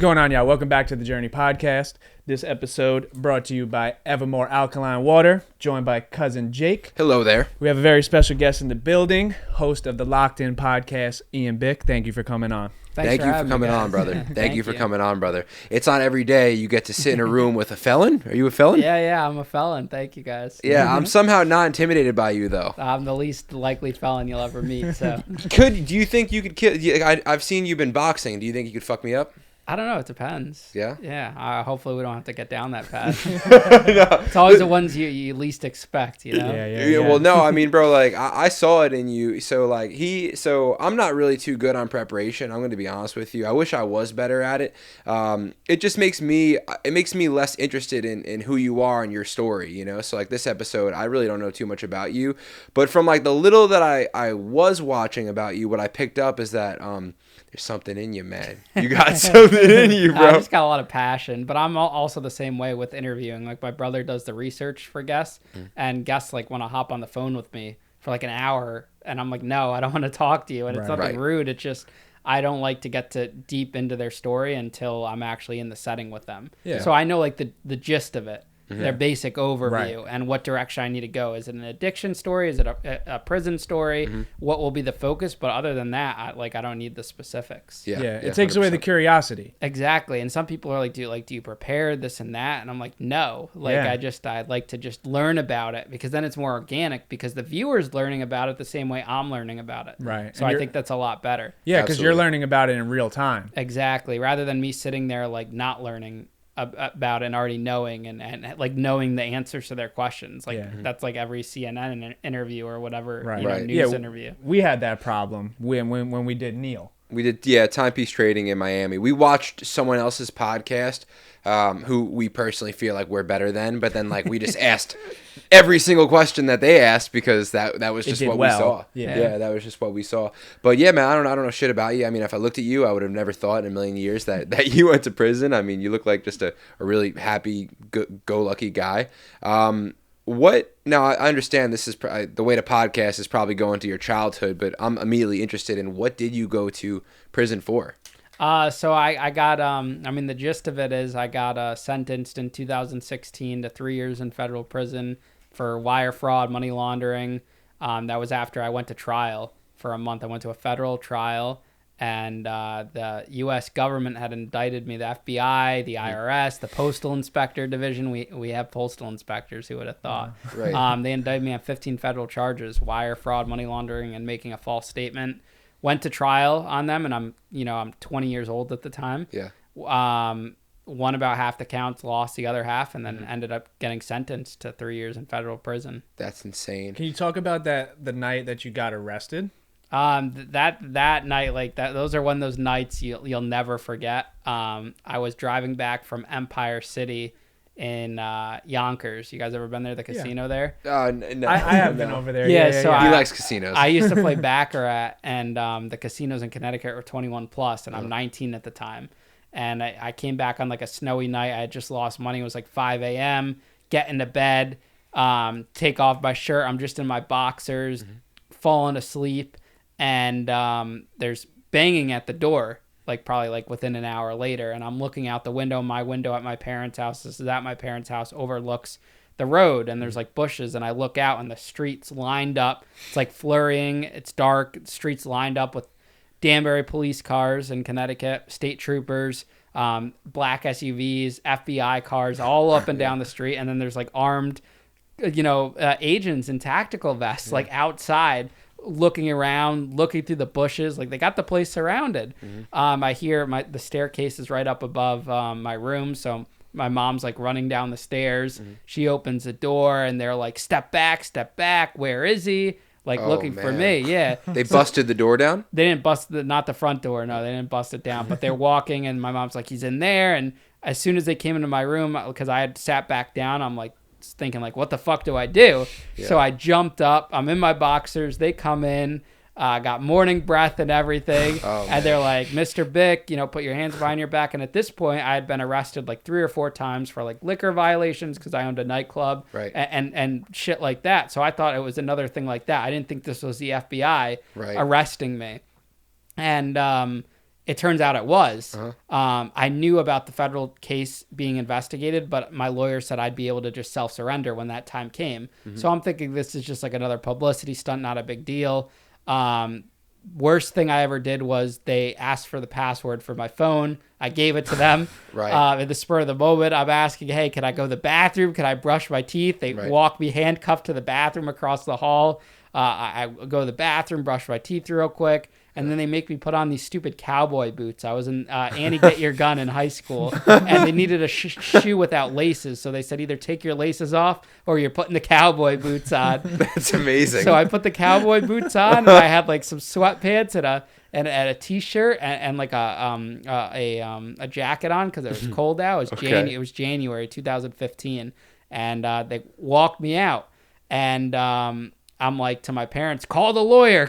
going on, y'all? Welcome back to the Journey Podcast. This episode brought to you by Evermore Alkaline Water, joined by cousin Jake. Hello there. We have a very special guest in the building, host of the Locked In Podcast, Ian Bick. Thank you for coming on. Thank you for coming on, brother. Thank you for coming on, brother. It's not every day you get to sit in a room with a felon. Are you a felon? Yeah, I'm a felon. Thank you, guys. Yeah, I'm somehow not intimidated by you, though. I'm the least likely felon you'll ever meet, so. Do you think you could kill... I've seen you've been boxing. Do you think you could fuck me up? I don't know. It depends. Yeah? Yeah. Hopefully we don't have to get down that path. No. It's always the ones you least expect, you know? Yeah. Well, no, I mean, bro, like, I saw it in you. So, like, I'm not really too good on preparation. I'm going to be honest with you. I wish I was better at it. It just makes me less interested in who you are and your story, you know? So, like, this episode, I really don't know too much about you. But from, like, the little that I was watching about you, what I picked up is that, there's something in you, man. You got something in you, bro. I just got a lot of passion, but I'm also the same way with interviewing. Like, my brother does the research for guests, and guests, like, want to hop on the phone with me for, like, an hour, and I'm like, no, I don't want to talk to you, and it's nothing rude. It's just I don't like to get to deep into their story until I'm actually in the setting with them. Yeah. So I know, like, the gist of it. Their basic overview and what direction I need to go. Is it an addiction story? Is it a prison story? What will be the focus? But other than that, I don't need the specifics. Yeah, it takes 100%. Away the curiosity. Exactly. And some people are like, do you prepare this and that? And I'm like, no. I'd like to just learn about it, because then it's more organic, because the viewer's learning about it the same way I'm learning about it. Right. So I think that's a lot better. Yeah, because you're learning about it in real time. Exactly. Rather than me sitting there like not learning about it and already knowing and like knowing the answers to their questions, like that's like every CNN interview or whatever news interview. We had that problem when we did Neil. We did Timepiece Trading in Miami. We watched someone else's podcast, who we personally feel like we're better than, but then like we just asked every single question that they asked, because that was just what we saw. Yeah, that was just what we saw. But yeah, man, I don't know shit about you. I mean, if I looked at you, I would have never thought in a million years that you went to prison. I mean, you look like just a really happy, go lucky guy. Now, I understand this is the way to podcast is probably going to your childhood, but I'm immediately interested in, what did you go to prison for? So I got, the gist of it is I got sentenced in 2016 to 3 years in federal prison for wire fraud, money laundering. That was after I went to trial for a month. I went to a federal trial, and the U.S. government had indicted me, the FBI, the IRS, the Postal Inspector Division. We have postal inspectors, who would have thought. Right. They indicted me on 15 federal charges: wire fraud, money laundering, and making a false statement. Went to trial on them, and I'm 20 years old at the time. Yeah. Won about half the counts, lost the other half, and then ended up getting sentenced to 3 years in federal prison. That's insane. Can you talk about the night that you got arrested? That night, like that, those are one of those nights you'll never forget. I was driving back from Empire City in Yonkers. You guys ever been there? The casino there? No. I have been over there. Yeah, so he likes casinos. I used to play baccarat, and the casinos in Connecticut were 21 plus, and I'm 19 at the time. And I came back on like a snowy night. I had just lost money. It was like 5 a.m. Get into bed, take off my shirt. I'm just in my boxers, falling asleep. And there's banging at the door, like probably like within an hour later. And I'm looking out the window. My window at my parents' house, this is at my parents' house, overlooks the road. And there's like bushes. And I look out, and the street's lined up. It's like flurrying. It's dark. The street's lined up with Danbury police cars in Connecticut, state troopers, black SUVs, FBI cars, all up and down the street. And then there's like armed, agents in tactical vests, like outside, looking around, looking through the bushes. Like, they got the place surrounded. I hear the staircase is right up above my room, so my mom's like running down the stairs. She opens the door, and they're like, step back, where is he? Like, looking for me. Yeah. They busted the door down? They didn't bust not the front door. No, they didn't bust it down, but they're walking, and my mom's like, he's in there. And as soon as they came into my room, because I had sat back down, I'm like thinking like, what the fuck do I do? Yeah. So I jumped up. I'm in my boxers. They come in, got morning breath and everything. And they're like, Mr. Bick, put your hands behind your back. And at this point, I had been arrested like 3 or 4 times for like liquor violations, because I owned a nightclub, right, and shit like that. So I thought it was another thing like that. I didn't think this was the FBI arresting me. And it turns out it was. Uh-huh. I knew about the federal case being investigated, but my lawyer said I'd be able to just self-surrender when that time came. So I'm thinking this is just like another publicity stunt, not a big deal. Worst thing I ever did was they asked for the password for my phone. I gave it to them. Right. At the spur of the moment, I'm asking, hey, can I go to the bathroom? Can I brush my teeth? They Right. walk me handcuffed to the bathroom across the hall. I go to the bathroom, brush my teeth real quick, and then they make me put on these stupid cowboy boots. I was in Annie Get Your Gun in high school, and they needed a shoe without laces. So they said either take your laces off or you're putting the cowboy boots on. That's amazing. So I put the cowboy boots on, and I had like some sweatpants and a t-shirt and like a jacket on because it was cold out. It was January 2015, and they walked me out, and I'm like to my parents, call the lawyer.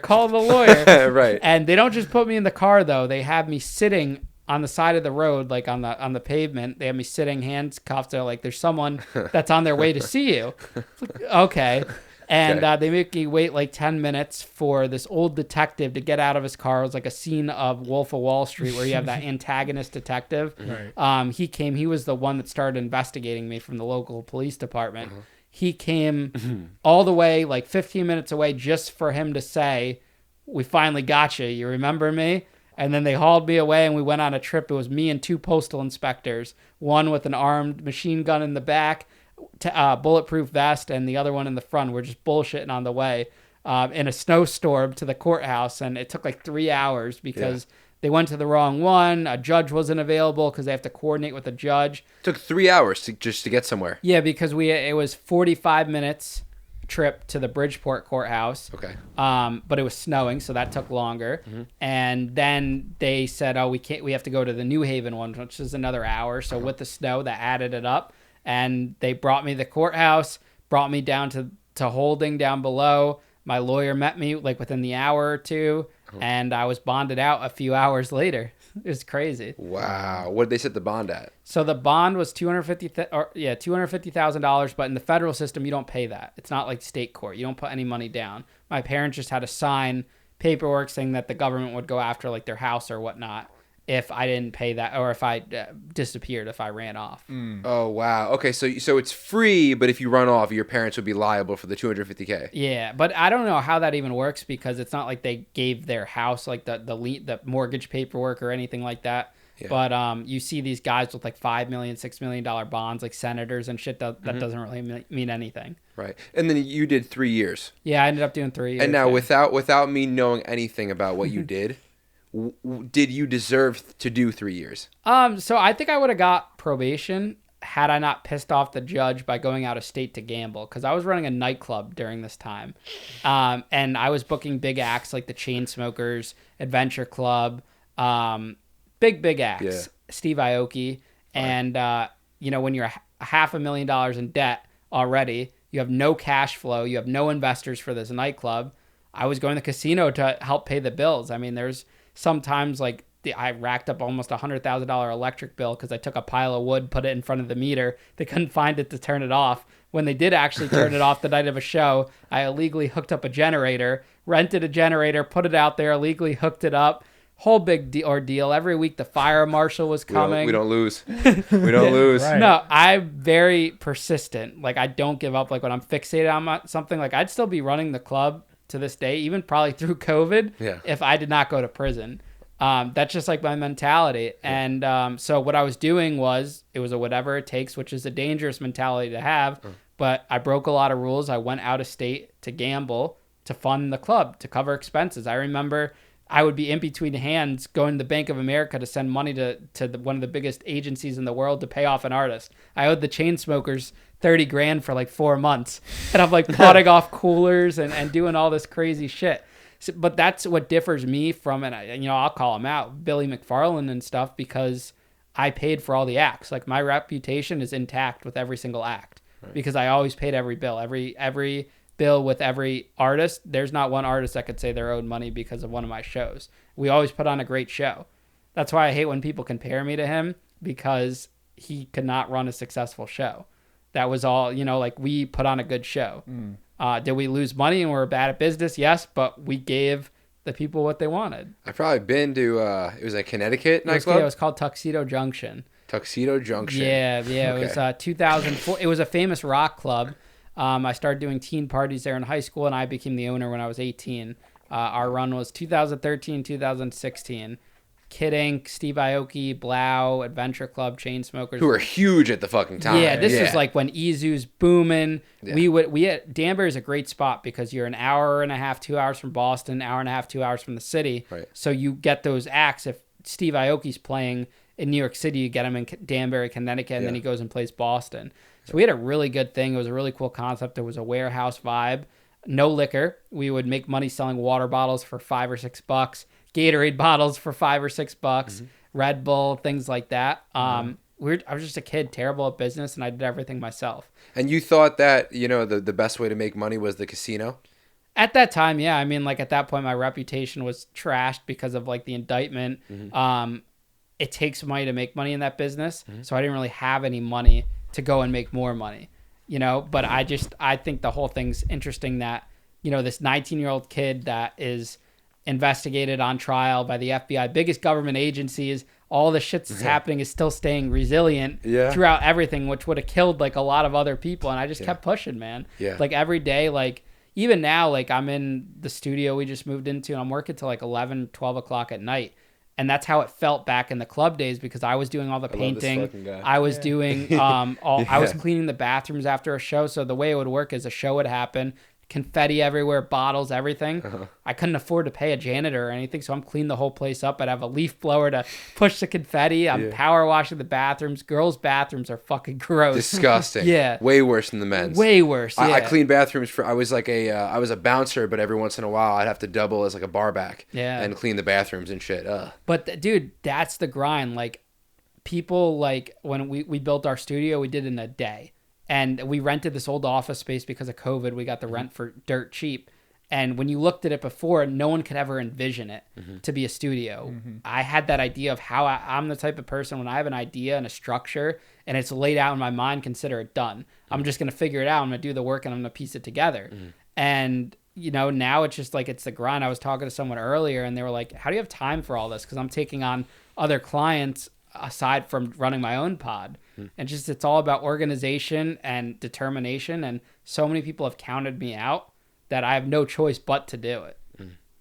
Right. And they don't just put me in the car though; they have me sitting on the side of the road, like on the pavement. They have me sitting, hands cuffed. They're like, "There's someone that's on their way to see you." Like, okay. And they make me wait like 10 minutes for this old detective to get out of his car. It was like a scene of Wolf of Wall Street where you have that antagonist detective. Right. He came. He was the one that started investigating me from the local police department. He came all the way like 15 minutes away just for him to say, we finally got you. You remember me? And then they hauled me away and we went on a trip. It was me and 2 postal inspectors, one with an armed machine gun in the back, bulletproof vest, and the other one in the front. We're just bullshitting on the way in a snowstorm to the courthouse. And it took like 3 hours because they went to the wrong one. A judge wasn't available because they have to coordinate with a judge. Took 3 hours just to get somewhere. Yeah, because it was 45 minutes trip to the Bridgeport courthouse. Okay. But it was snowing, so that took longer. And then they said, "Oh, we have to go to the New Haven one, which is another hour." So with the snow, that added it up. And they brought me to the courthouse, brought me down to holding down below. My lawyer met me like within the hour or two, and I was bonded out a few hours later. It was crazy. Wow. What did they set the bond at? So the bond was $250,000, but in the federal system, you don't pay that. It's not like state court. You don't put any money down. My parents just had to sign paperwork saying that the government would go after like their house or whatnot if I didn't pay that, or if I disappeared, if I ran off. Oh, wow. Okay, so it's free, but if you run off, your parents would be liable for the $250K. Yeah, but I don't know how that even works because it's not like they gave their house like the mortgage paperwork or anything like that. Yeah. But you see these guys with like $5 million, $6 million bonds, like senators and shit. That doesn't really mean anything. Right. And then you did 3 years. Yeah, I ended up doing 3 years. And now without me knowing anything about what you did, did you deserve to do 3 years? So I think I would have got probation had I not pissed off the judge by going out of state to gamble, because I was running a nightclub during this time. And I was booking big acts like the Chainsmokers, Adventure Club, big acts, Yeah. Steve Aoki. And, when you're $500,000 in debt already, you have no cash flow, you have no investors for this nightclub. I was going to the casino to help pay the bills. I mean, there's sometimes like I racked up almost $100,000 electric bill because I took a pile of wood, put it in front of the meter. They couldn't find it to turn it off. When they did actually turn it off the night of a show, I illegally hooked up a generator, rented a generator, put it out there, illegally hooked it up. Whole big ordeal. Every week the fire marshal was coming. We don't lose. We don't lose. Right. No, I'm very persistent. Like, I don't give up. Like, when I'm fixated on something, like, I'd still be running the club to this day, even probably through COVID, if I did not go to prison. That's just like my mentality. And so what I was doing was, it was a whatever it takes, which is a dangerous mentality to have. But I broke a lot of rules. I went out of state to gamble, to fund the club, to cover expenses. I remember I would be in between hands going to the Bank of America to send money to one of the biggest agencies in the world to pay off an artist. I owed the Chainsmokers $30,000 for like 4 months. And I'm like potting off coolers and doing all this crazy shit. So, but that's what differs me from, and I'll call him out, Billy McFarland and stuff, because I paid for all the acts. Like, my reputation is intact with every single act because I always paid every bill. Every bill with every artist. There's not one artist that could say they're owed money because of one of my shows. We always put on a great show. That's why I hate when people compare me to him, because he could not run a successful show. That was all, like, we put on a good show. Did we lose money and we're bad at business? Yes, but we gave the people what they wanted. I've probably been to it was a Connecticut It was, nightclub. it was called Tuxedo Junction. Tuxedo Junction. Yeah, it Okay. was 2004. It was a famous rock club. I started doing teen parties there in high school, and I became the owner when I was 18. Our run was 2013, 2016. Kid Ink, Steve Aoki, Blau, Adventure Club, Chainsmokers. Who were huge at the fucking time. Yeah, this was like when Izu's booming. Yeah. We had Danbury is a great spot because you're an hour and a half, 2 hours from Boston, hour and a half, 2 hours from the city. Right. So you get those acts. If Steve Aoki's playing in New York City, you get him in Danbury, Connecticut, and then he goes and plays Boston. So we had a really good thing. It was a really cool concept. There was a warehouse vibe, no liquor. We would make money selling water bottles for $5 or $6, Gatorade bottles for $5 or $6, Red Bull, things like that. I was just a kid, terrible at business, and I did everything myself. And you thought that, you know, the best way to make money was the casino? At that time, yeah. I mean, like at that point, my reputation was trashed because of like the indictment. It takes money to make money in that business, so I didn't really have any money to go and make more money, you know. But I think the whole thing's interesting that, you know, this 19-year-old kid that is investigated on trial by the FBI, biggest government agencies, all the shit that's happening is still staying resilient throughout everything, which would have killed like a lot of other people. And I just kept pushing, man. Yeah. Like every day, like even now, like I'm in the studio we just moved into and I'm working till like 11, 12 o'clock at night. And that's how it felt back in the club days because I was doing all the painting. I was doing I was cleaning the bathrooms after a show. So the way it would work is a show would happen, confetti everywhere, bottles, everything. I couldn't afford to pay a janitor or anything, so I'm cleaning the whole place up. I'd have a leaf blower to push the confetti. I'm power washing the bathrooms. Girls' bathrooms are fucking gross. Disgusting. Yeah. Way worse than the men's. Way worse. Yeah. I cleaned bathrooms for. I was like I was a bouncer, but every once in a while I'd have to double as like a bar back. Yeah. And clean the bathrooms and shit. But dude, that's the grind. Like people, like when we built our studio, we did it in a day. And we rented this old office space because of COVID. We got the rent for dirt cheap. And when you looked at it before, no one could ever envision it to be a studio. I had that idea of how I'm the type of person when I have an idea and a structure and it's laid out in my mind, consider it done. I'm just going to figure it out. I'm going to do the work and I'm going to piece it together. And, you know, now it's just like it's the grind. I was talking to someone earlier and they were like, how do you have time for all this? Because I'm taking on other clients aside from running my own pod. And just it's all about organization and determination. And so many people have counted me out that I have no choice but to do it.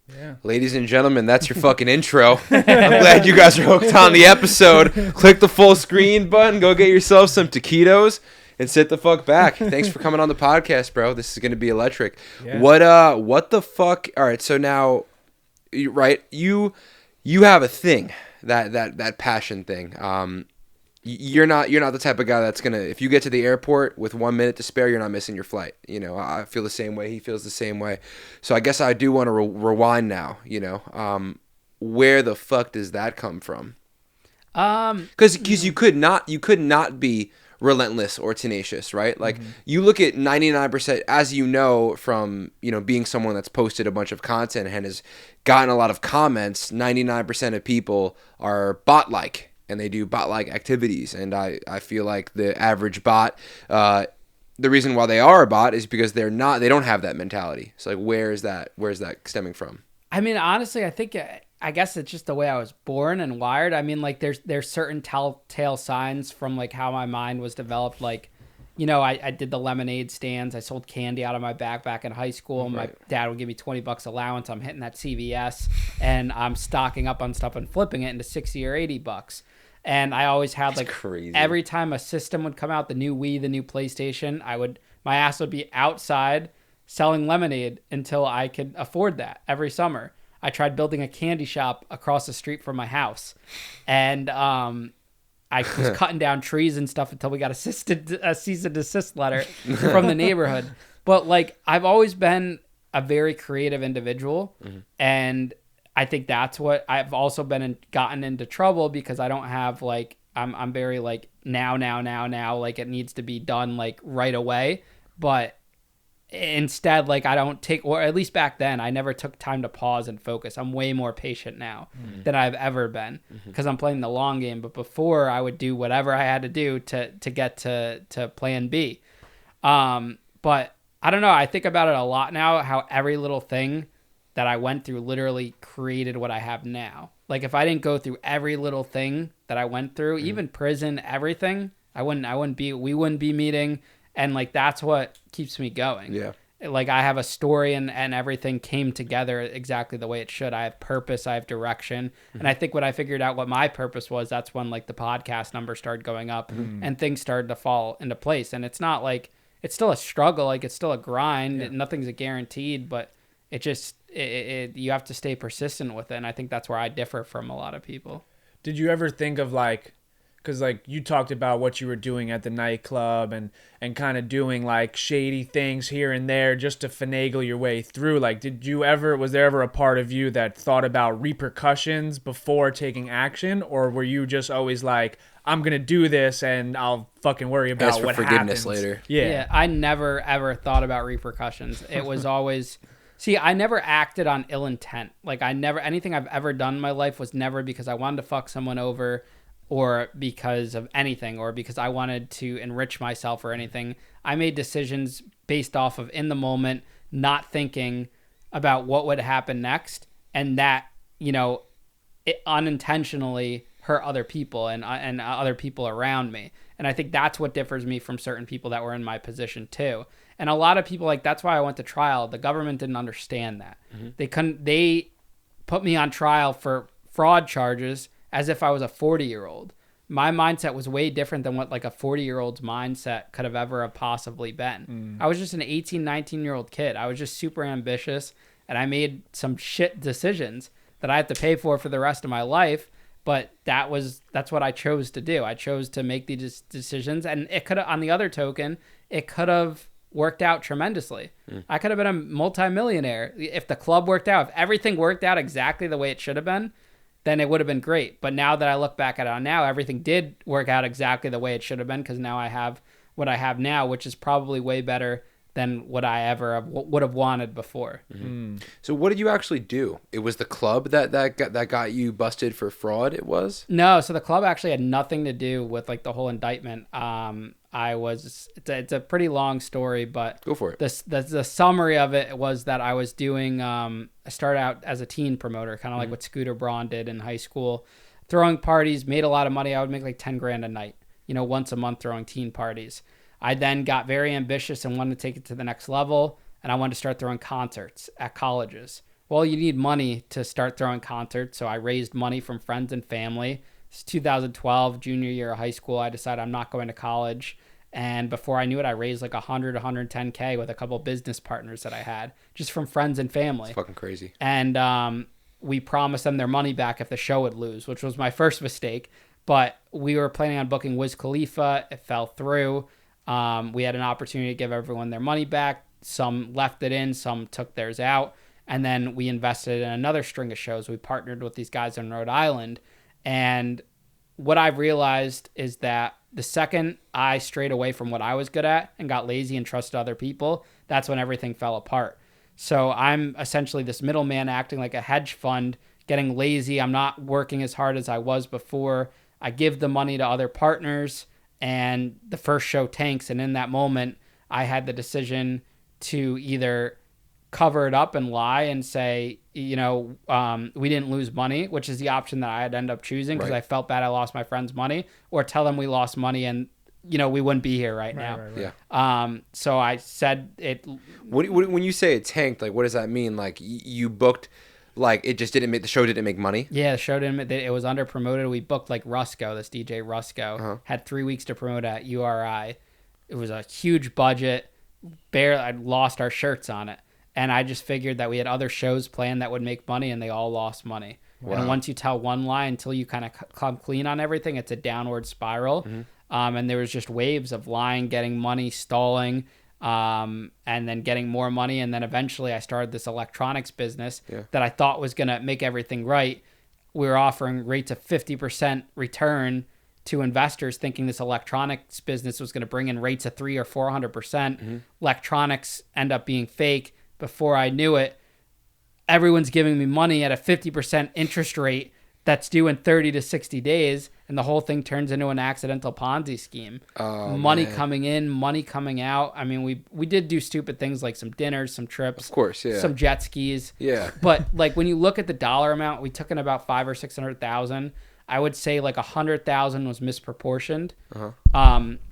Yeah. Ladies and gentlemen, that's your fucking intro. I'm glad you guys are hooked on the episode. Click the full screen button. Go get yourself some taquitos and sit the fuck back. Thanks for coming on the podcast, bro. This is going to be electric. Yeah. What the fuck? All right, so now, right, you have a thing, that passion thing. You're not the type of guy that's gonna, if you get to the airport with 1 minute to spare, you're not missing your flight. You know, I feel the same way. He feels the same way. So I guess I do want to rewind now. You know, where the fuck does that come from? Because you could not be relentless or tenacious, right? Like you look at 99%, as you know from, you know, being someone that's posted a bunch of content and has gotten a lot of comments. 99% of people are bot-like. And they do bot-like activities. And I feel like the average bot, the reason why they are a bot is because they don't have that mentality. So like, where's that stemming from? I mean, honestly, I guess it's just the way I was born and wired. I mean, like there's certain telltale signs from like how my mind was developed. Like, you know, I did the lemonade stands. I sold candy out of my backpack in high school. Right. My dad would give me $20 allowance. I'm hitting that CVS and I'm stocking up on stuff and flipping it into $60 or $80. And I always had like crazy. Every time a system would come out, the new Wii, the new PlayStation, my ass would be outside selling lemonade until I could afford that every summer. I tried building a candy shop across the street from my house, and I was cutting down trees and stuff until we got a cease and desist letter from the neighborhood. But like I've always been a very creative individual, and I think that's what I've also gotten into trouble because I don't have like I'm very like now like it needs to be done like right away, but instead like I don't take, or at least back then I never took time to pause and focus. I'm way more patient now than I've ever been because I'm playing the long game. But before I would do whatever I had to do to get to plan B. But I don't know. I think about it a lot now, how every little thing that I went through literally created what I have now. Like if I didn't go through every little thing that I went through, even prison, everything, we wouldn't be meeting. And like, that's what keeps me going. Yeah. Like I have a story and everything came together exactly the way it should. I have purpose, I have direction. And I think when I figured out what my purpose was, that's when like the podcast numbers started going up and things started to fall into place. And it's not like, it's still a struggle. Like it's still a grind. Nothing's a guaranteed, but it just, you have to stay persistent with it. And I think that's where I differ from a lot of people. Did you ever think of like, because like you talked about what you were doing at the nightclub and kind of doing like shady things here and there just to finagle your way through. Like, was there ever a part of you that thought about repercussions before taking action? Or were you just always like, I'm going to do this and I'll fucking worry about Ask for what forgiveness happens later. Yeah. I never ever thought about repercussions. It was always, I never acted on ill intent. Like anything I've ever done in my life was never because I wanted to fuck someone over or because of anything, or because I wanted to enrich myself or anything. I made decisions based off of in the moment, not thinking about what would happen next, and that, it unintentionally hurt other people and other people around me. And I think that's what differs me from certain people that were in my position too. And a lot of people, like, that's why I went to trial. The government didn't understand that. They put me on trial for fraud charges as if I was a 40-year-old. My mindset was way different than what like a 40-year-old's mindset could have ever have possibly been. I was just an 18, 19-year-old kid. I was just super ambitious, and I made some shit decisions that I have to pay for the rest of my life. But that's what I chose to do. I chose to make these decisions, and it could have, on the other token, it could have worked out tremendously. I could have been a multimillionaire if the club worked out. If everything worked out exactly the way it should have been, then it would have been great. But now that I look back at it now, everything did work out exactly the way it should have been, because now I have what I have now, which is probably way better than what I ever would have wanted before. So what did you actually do? It was the club that got you busted for fraud, it was? No, so the club actually had nothing to do with like the whole indictment. It's a pretty long story, but Go for it. The summary of it was that I was doing, I started out as a teen promoter, kind of like what Scooter Braun did in high school, throwing parties, made a lot of money. I would make like 10 grand a night, once a month throwing teen parties. I then got very ambitious and wanted to take it to the next level, and I wanted to start throwing concerts at colleges. Well, you need money to start throwing concerts, so I raised money from friends and family. It's 2012, junior year of high school. I decided I'm not going to college, and before I knew it, I raised like 110K with a couple business partners that I had, just from friends and family. It's fucking crazy. And we promised them their money back if the show would lose, which was my first mistake. But we were planning on booking Wiz Khalifa. It fell through. We had an opportunity to give everyone their money back. Some left it in, some took theirs out. And then we invested in another string of shows. We partnered with these guys in Rhode Island. And what I've realized is that the second I strayed away from what I was good at and got lazy and trusted other people, that's when everything fell apart. So I'm essentially this middleman acting like a hedge fund, getting lazy. I'm not working as hard as I was before. I give the money to other partners, and the first show tanks. And in that moment, I had the decision to either cover it up and lie and say, we didn't lose money, which is the option that I had ended up choosing because I felt bad I lost my friend's money, or tell them we lost money and, we wouldn't be here right now. Right. Yeah. So I said it. When you say it tanked, like, what does that mean? Like, you booked, like, it just didn't make, the show didn't make money? Yeah, the show didn't, it was under promoted. We booked like Rusko, this DJ Rusko, had 3 weeks to promote at URI. It was a huge budget. I lost our shirts on it. And I just figured that we had other shows planned that would make money, and they all lost money. Wow. And once you tell one lie until you kind of come clean on everything, it's a downward spiral. And there was just waves of lying, getting money, stalling, and then getting more money. And then eventually I started this electronics business that I thought was going to make everything right. We were offering rates of 50% return to investors, thinking this electronics business was going to bring in rates of 300 or 400%. Electronics end up being fake. Before I knew it, everyone's giving me money at a 50% interest rate that's due in 30 to 60 days, and the whole thing turns into an accidental Ponzi scheme. Money coming in, money coming out. I mean, we did do stupid things like some dinners, some trips, Of course, yeah. some jet skis. Yeah. But like when you look at the dollar amount, we took in about 500,000 or 600,000. I would say like 100,000 was misproportioned.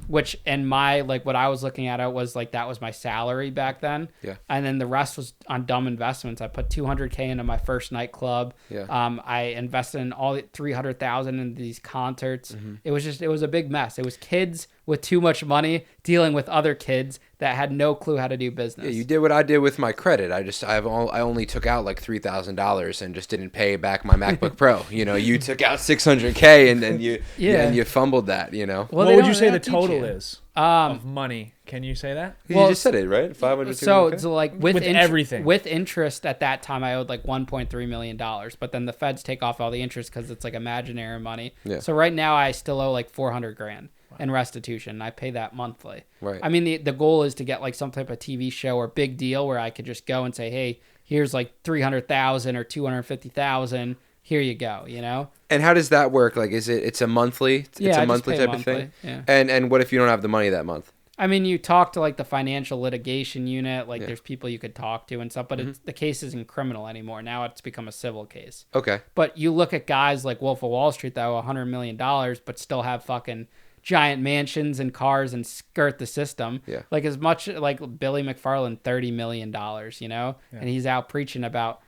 Which in my, like what I was looking at, it was like that was my salary back then. Yeah. And then the rest was on dumb investments. I put 200K into my first nightclub. Yeah. I invested in all 300,000 in these concerts. It was a big mess. It was kids with too much money dealing with other kids that had no clue how to do business. Yeah, you did what I did with my credit. I only took out like $3,000 and just didn't pay back my MacBook Pro. You know, you took out 600K and then you fumbled that. You know. Well, what would you say the total is of money? Can you say that? You just said it, right? 500. So like with everything, with interest at that time, I owed like $1.3 million. But then the feds take off all the interest because it's like imaginary money. Yeah. So right now I still owe like $400,000 in restitution. I pay that monthly. Right. I mean, the goal is to get like some type of TV show or big deal where I could just go and say, hey, here's like 300,000 or 250,000. Here you go. You know. And how does that work? Like, it's a monthly? It's a monthly type of thing. Yeah. And what if you don't have the money that month? I mean, you talk to like the financial litigation unit, like there's people you could talk to and stuff, but the case isn't criminal anymore. Now it's become a civil case. Okay. But you look at guys like Wolf of Wall Street that owe $100 million, but still have fucking giant mansions and cars and skirt the system. Yeah. Like as much like Billy McFarland, $30 million, you know, and he's out preaching about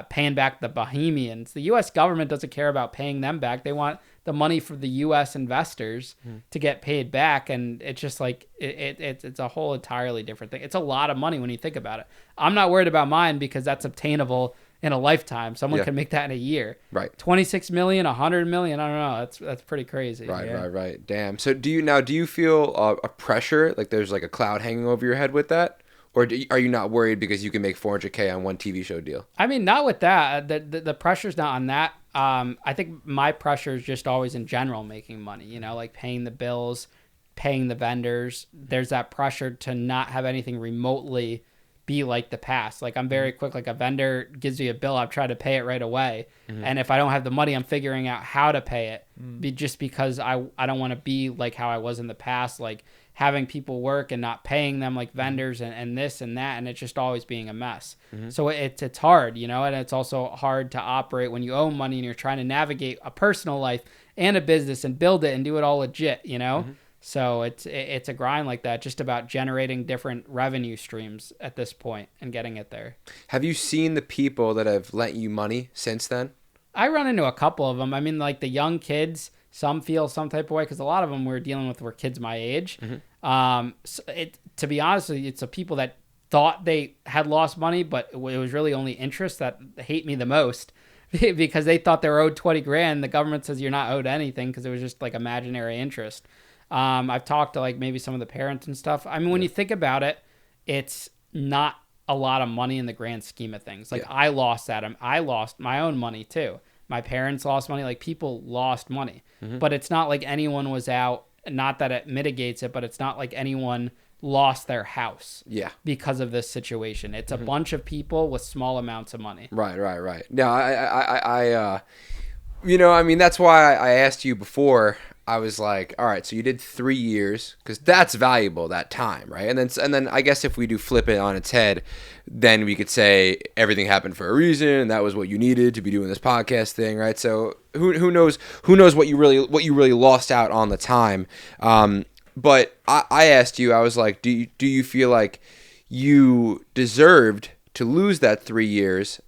paying back the Bohemians. The U.S. government doesn't care about paying them back. They want the money for the U.S. investors to get paid back, and it's just like it's a whole entirely different thing. It's a lot of money when you think about it. I'm not worried about mine because that's obtainable in a lifetime. Someone can make that in a year. Right. 26 million, 100 million. I don't know. That's pretty crazy. Right. Damn. So do you feel a pressure, like there's like a cloud hanging over your head with that? Or are you not worried because you can make $400K on one TV show deal? I mean, not with that. The pressure's not on that. I think my pressure is just always in general making money, you know, like paying the bills, paying the vendors. There's that pressure to not have anything remotely be like the past. Like I'm very quick, like a vendor gives me a bill, I've tried to pay it right away. And if I don't have the money, I'm figuring out how to pay it just because I don't want to be like how I was in the past, like having people work and not paying them like vendors and this and that, and it's just always being a mess. So it's hard, you know, and it's also hard to operate when you own money and you're trying to navigate a personal life and a business and build it and do it all legit, you know. So it's a grind like that, just about generating different revenue streams at this point and getting it there. Have you seen the people that have lent you money since then? I run into a couple of them. I mean, like the young kids, some feel some type of way because a lot of them we're dealing with were kids my age. So to be honest with you, it's the people that thought they had lost money, but it was really only interest that hate me the most because they thought they were owed 20 grand. The government says you're not owed anything because it was just like imaginary interest. I've talked to like maybe some of the parents and stuff. I mean, when you think about it, it's not a lot of money in the grand scheme of things. Like I lost that. I lost my own money too. My parents lost money. Like people lost money, but it's not like anyone was out. Not that it mitigates it, but it's not like anyone lost their house because of this situation. It's a bunch of people with small amounts of money. Right. No, I you know, I mean, that's why I asked you before. I was like, all right, so you did 3 years because that's valuable, that time, right? And then I guess if we do flip it on its head, then we could say everything happened for a reason, and that was what you needed to be doing this podcast thing, right? So who knows what you really lost out on the time. But I asked you, I was like, do you feel like you deserved to lose that 3 years?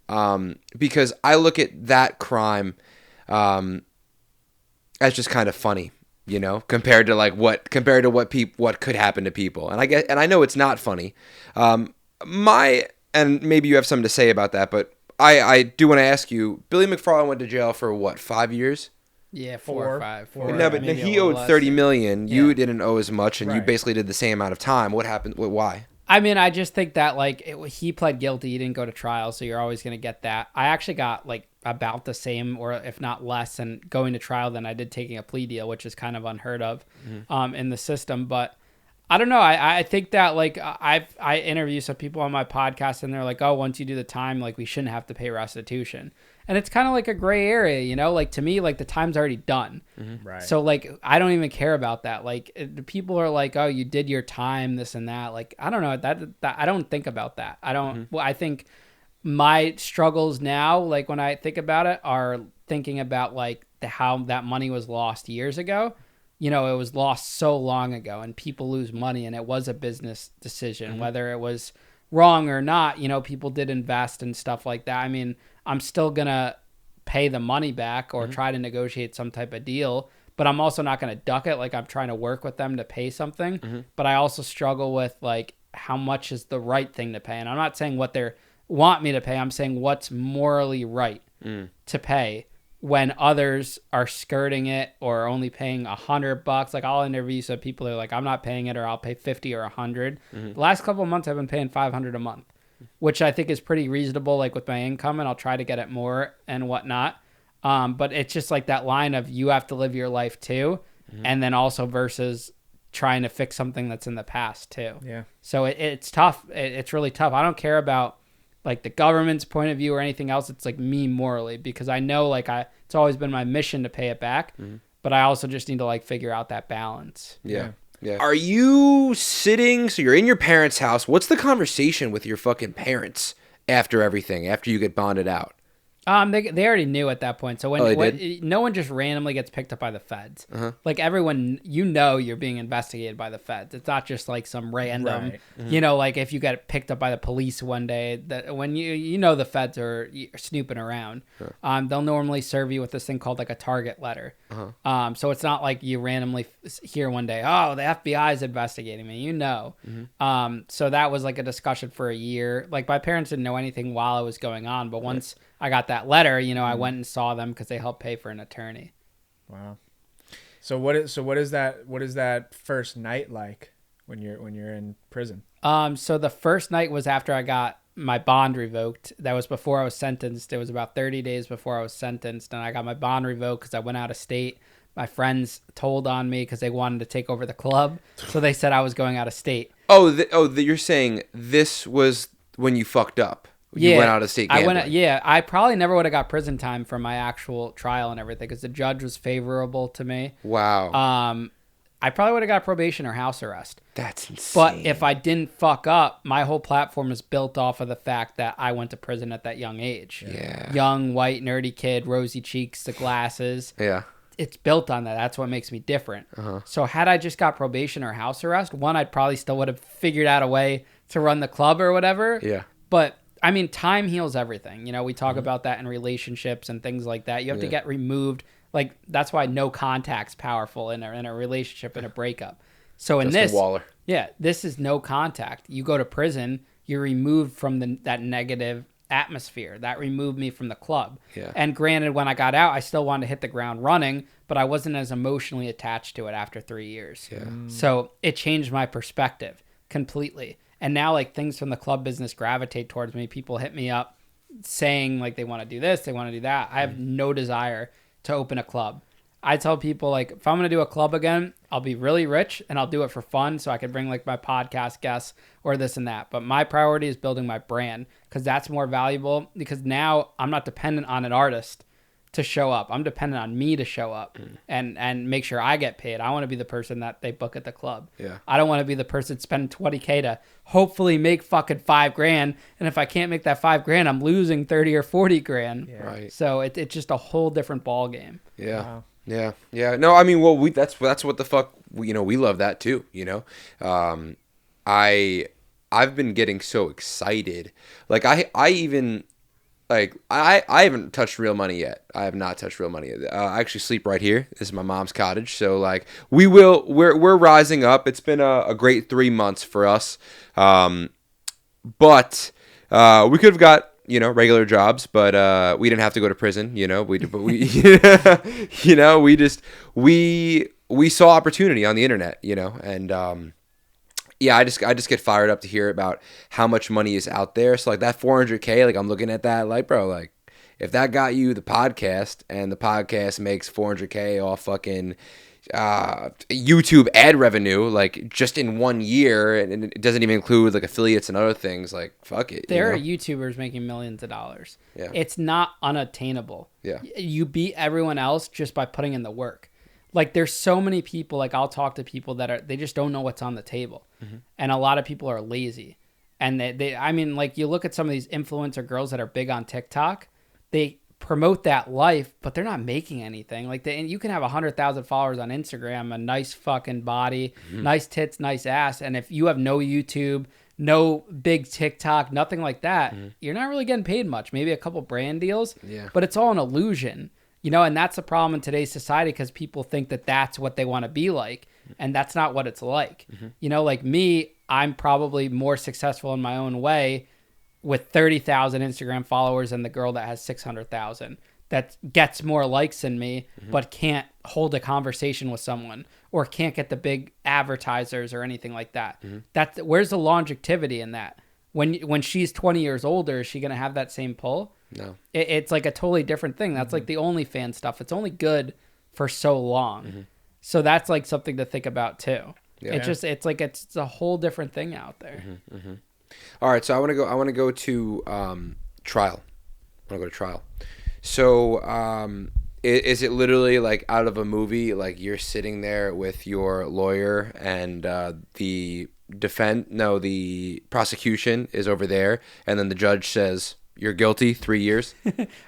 Because I look at that crime as just kind of funny, you know, compared to what could happen to people. And I know it's not funny. And maybe you have something to say about that, but I do want to ask you, Billy McFarland went to jail for what, 5 years? Yeah, 4 or 5. No, but he owed $30 million. You didn't owe as much, and you basically did the same amount of time. What happened? Why? I mean, I just think that he pled guilty. He didn't go to trial, so you're always going to get that. I actually got like about the same, or if not less, than going to trial than I did taking a plea deal, which is kind of unheard of in the system. But I don't know. I think that like I interview some people on my podcast, and they're like, oh, once you do the time, like we shouldn't have to pay restitution. And it's kind of like a gray area, you know, like to me, like the time's already done. Right. So like, I don't even care about that. Like the people are like, oh, you did your time, this and that. Like, I don't know that I don't think about that. I don't, well, I think my struggles now, like when I think about it, are thinking about like how that money was lost years ago. You know, it was lost so long ago, and people lose money, and it was a business decision, whether it was wrong or not. You know, people did invest and stuff like that. I mean, I'm still gonna pay the money back or try to negotiate some type of deal, but I'm also not gonna duck it. Like I'm trying to work with them to pay something, but I also struggle with like how much is the right thing to pay, and I'm not saying what they want me to pay. I'm saying what's morally right to pay when others are skirting it or only paying $100. Like I'll interview some people that are like, I'm not paying it, or I'll pay 50 or 100. The last couple of months I've been paying 500 a month, which I think is pretty reasonable, like with my income, and I'll try to get it more and whatnot. But it's just like that line of you have to live your life too. And then also versus trying to fix something that's in the past too. Yeah. So it's tough. It's really tough. I don't care about like the government's point of view or anything else. It's like me morally, because I know like it's always been my mission to pay it back, but I also just need to like figure out that balance. Yeah. Are you sitting, so you're in your parents' house, what's the conversation with your fucking parents after everything, after you get bonded out? They already knew at that point. So they no one just randomly gets picked up by the feds. Like everyone, you know, you're being investigated by the feds. It's not just like some random, Right. you know, like if you get picked up by the police one day, that when you know the feds are snooping around, they'll normally serve you with this thing called like a target letter. So it's not like you randomly hear one day, oh, the FBI is investigating me, you know. So that was like a discussion for a year. Like my parents didn't know anything while it was going on, but once I got that letter, you know, I went and saw them because they helped pay for an attorney. Wow. So what is that first night like when you're in prison? So the first night was after I got my bond revoked. That was before I was sentenced. It was about 30 days before I was sentenced, and I got my bond revoked because I went out of state. My friends told on me because they wanted to take over the club, so they said I was going out of state. You're saying this was when you fucked up. You went out of state gambling. I probably never would have got prison time for my actual trial and everything because the judge was favorable to me. Wow. I probably would have got probation or house arrest. That's insane. But if I didn't fuck up, my whole platform is built off of the fact that I went to prison at that young age. Yeah. Young, white, nerdy kid, rosy cheeks, the glasses. Yeah. It's built on that. That's what makes me different. So had I just got probation or house arrest, one, I'd probably still would have figured out a way to run the club or whatever. Yeah. But I mean, time heals everything. You know, we talk about that in relationships and things like that. You have to get removed. Like, that's why no contact's powerful in a relationship, in a breakup. So in Justin Waller. this is no contact. You go to prison, you're removed from that negative atmosphere. That removed me from the club. Yeah. And granted, when I got out, I still wanted to hit the ground running, but I wasn't as emotionally attached to it after 3 years. Yeah. So it changed my perspective completely. And now, like, things from the club business gravitate towards me. People hit me up saying, like, they want to do this, they want to do that. I have no desire to open a club. I tell people, like, if I'm going to do a club again, I'll be really rich and I'll do it for fun so I can bring, like, my podcast guests or this and that. But my priority is building my brand because that's more valuable, because now I'm not dependent on an artist to show up. I'm dependent on me to show up and make sure I get paid. I want to be the person that they book at the club. Yeah. I don't want to be the person spending $20K to hopefully make fucking $5,000. And if I can't make that $5,000, I'm losing 30 or 40 grand. Yeah. Right. So it's just a whole different ball game. Yeah. Wow. Yeah. No, I mean, well, that's what the fuck, we love that too, you know? I've been getting so excited. Like I even, like, I haven't touched real money yet. I have not touched real money yet. I actually sleep right here. This is my mom's cottage. So, like, we're rising up. It's been a great 3 months for us. But we could have got, regular jobs, but we didn't have to go to prison, we saw opportunity on the internet, and yeah, I just get fired up to hear about how much money is out there. So like that 400K, like I'm looking at that, like, bro, like if that got you the podcast and the podcast makes 400K off fucking YouTube ad revenue, like just in 1 year, and it doesn't even include like affiliates and other things. Like, fuck it. There are you know? YouTubers making millions of dollars. Yeah. It's not unattainable. Yeah. You beat everyone else just by putting in the work. Like there's so many people, like I'll talk to people they just don't know what's on the table. And a lot of people are lazy. And I mean, like you look at some of these influencer girls that are big on TikTok, they promote that life, but they're not making anything. Like and you can have 100,000 followers on Instagram, a nice fucking body, nice tits, nice ass. And if you have no YouTube, no big TikTok, nothing like that, you're not really getting paid much. Maybe a couple brand deals, but it's all an illusion, you know, and that's the problem in today's society because people think that that's what they want to be like. And that's not what it's like. You know, like me, I'm probably more successful in my own way with 30,000 Instagram followers than the girl that has 600,000 that gets more likes than me, but can't hold a conversation with someone or can't get the big advertisers or anything like that. Where's the longevity in that? When she's 20 years older, is she going to have that same pull? No. It's like a totally different thing. That's like the OnlyFans stuff. It's only good for so long. So that's like something to think about too. Yeah. It's a whole different thing out there. All right, so I want to go to trial. I want to go to trial. So is it literally like out of a movie? Like you're sitting there with your lawyer and the prosecution is over there, and then the judge says you're guilty, 3 years.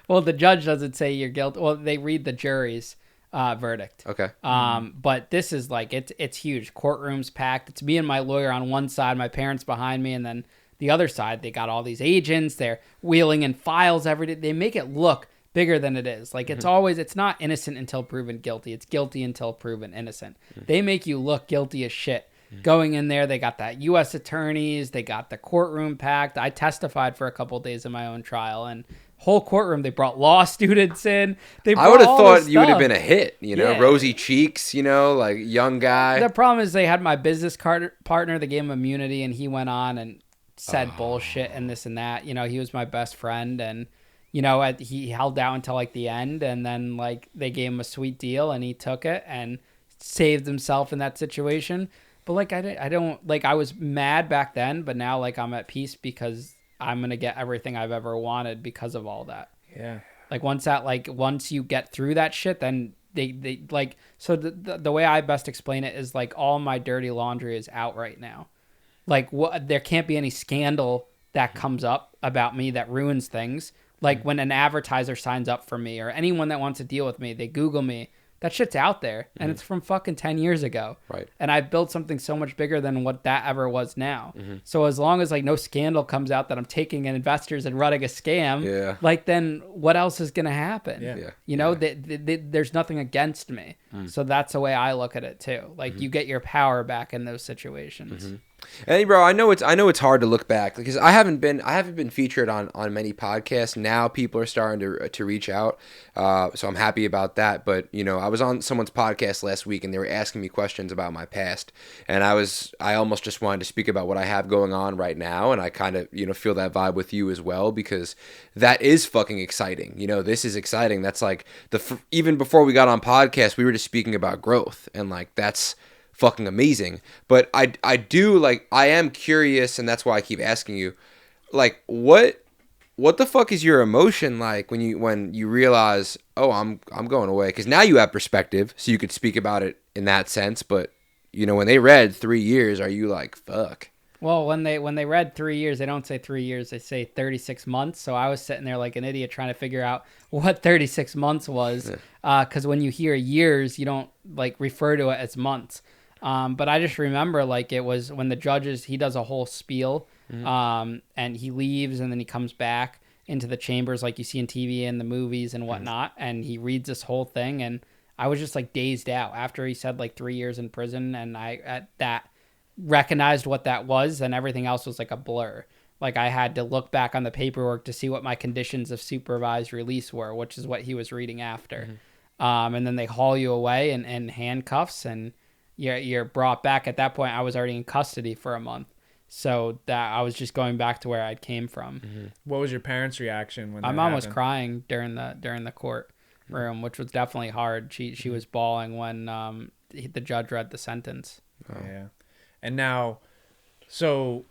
Well, the judge doesn't say you're guilty. Well, they read the jury's verdict. Okay. But this is like it's huge. Courtroom's packed. It's me and my lawyer on one side, my parents behind me, and then the other side, they got all these agents. They're wheeling in files every day. They make it look bigger than it is. Like it's not innocent until proven guilty. It's guilty until proven innocent. They make you look guilty as shit. Going in there, they got that U.S. attorneys. They got the courtroom packed. I testified for a couple of days in my own trial, and whole courtroom, they brought law students in. I would have thought you would have been a hit, you know, Yeah. rosy cheeks, you know, like young guy. The problem is they had my business partner. They gave him immunity, and he went on and said bullshit and this and that. You know, he was my best friend, and you know, he held out until like the end, and then like they gave him a sweet deal, and he took it and saved himself in that situation. But like I don't like I was mad back then, but now like I'm at peace because I'm gonna get everything I've ever wanted because of all that. Yeah. Like once you get through that shit, then they like, so the way I best explain it is like all my dirty laundry is out right now. Like there can't be any scandal that comes up about me that ruins things. Like when an advertiser signs up for me or anyone that wants to deal with me, they Google me. That shit's out there, and it's from fucking 10 years ago. Right. And I've built something so much bigger than what that ever was now. So as long as like no scandal comes out that I'm taking in investors and running a scam, like then what else is gonna happen? Yeah. You know, there's nothing against me. So that's the way I look at it too. Like you get your power back in those situations. And bro, I know it's hard to look back because I haven't been featured on many podcasts. Now people are starting to reach out, so I'm happy about that. But you know, I was on someone's podcast last week and they were asking me questions about my past, and I almost just wanted to speak about what I have going on right now, and I kind of feel that vibe with you as well because that is fucking exciting. You know, this is exciting. That's like even before we got on podcast, we were just speaking about growth, and like that's fucking amazing. But I am curious, and that's why I keep asking you, like, what the fuck is your emotion like when you realize, oh, I'm going away? Because now you have perspective, so you could speak about it in that sense. But when they read 3 years, are you like, fuck? Well, when they read 3 years, they don't say 3 years, they say 36 months. So I was sitting there like an idiot trying to figure out what 36 months was. Because when you hear years, you don't like refer to it as months. But I just remember like it was when the judges, he does a whole spiel, and he leaves and then he comes back into the chambers like you see in TV and the movies and whatnot. And he reads this whole thing. And I was just like dazed out after he said like 3 years in prison. And I, at that, recognized what that was, and everything else was like a blur. Like I had to look back on the paperwork to see what my conditions of supervised release were, which is what he was reading after. And then they haul you away in handcuffs, and you're brought back. At that point, I was already in custody for a month, so that I was just going back to where I came from. What was your parents' reaction when My that mom was happened? crying during the court room, which was definitely hard. She was bawling when the judge read the sentence. Yeah. And now, so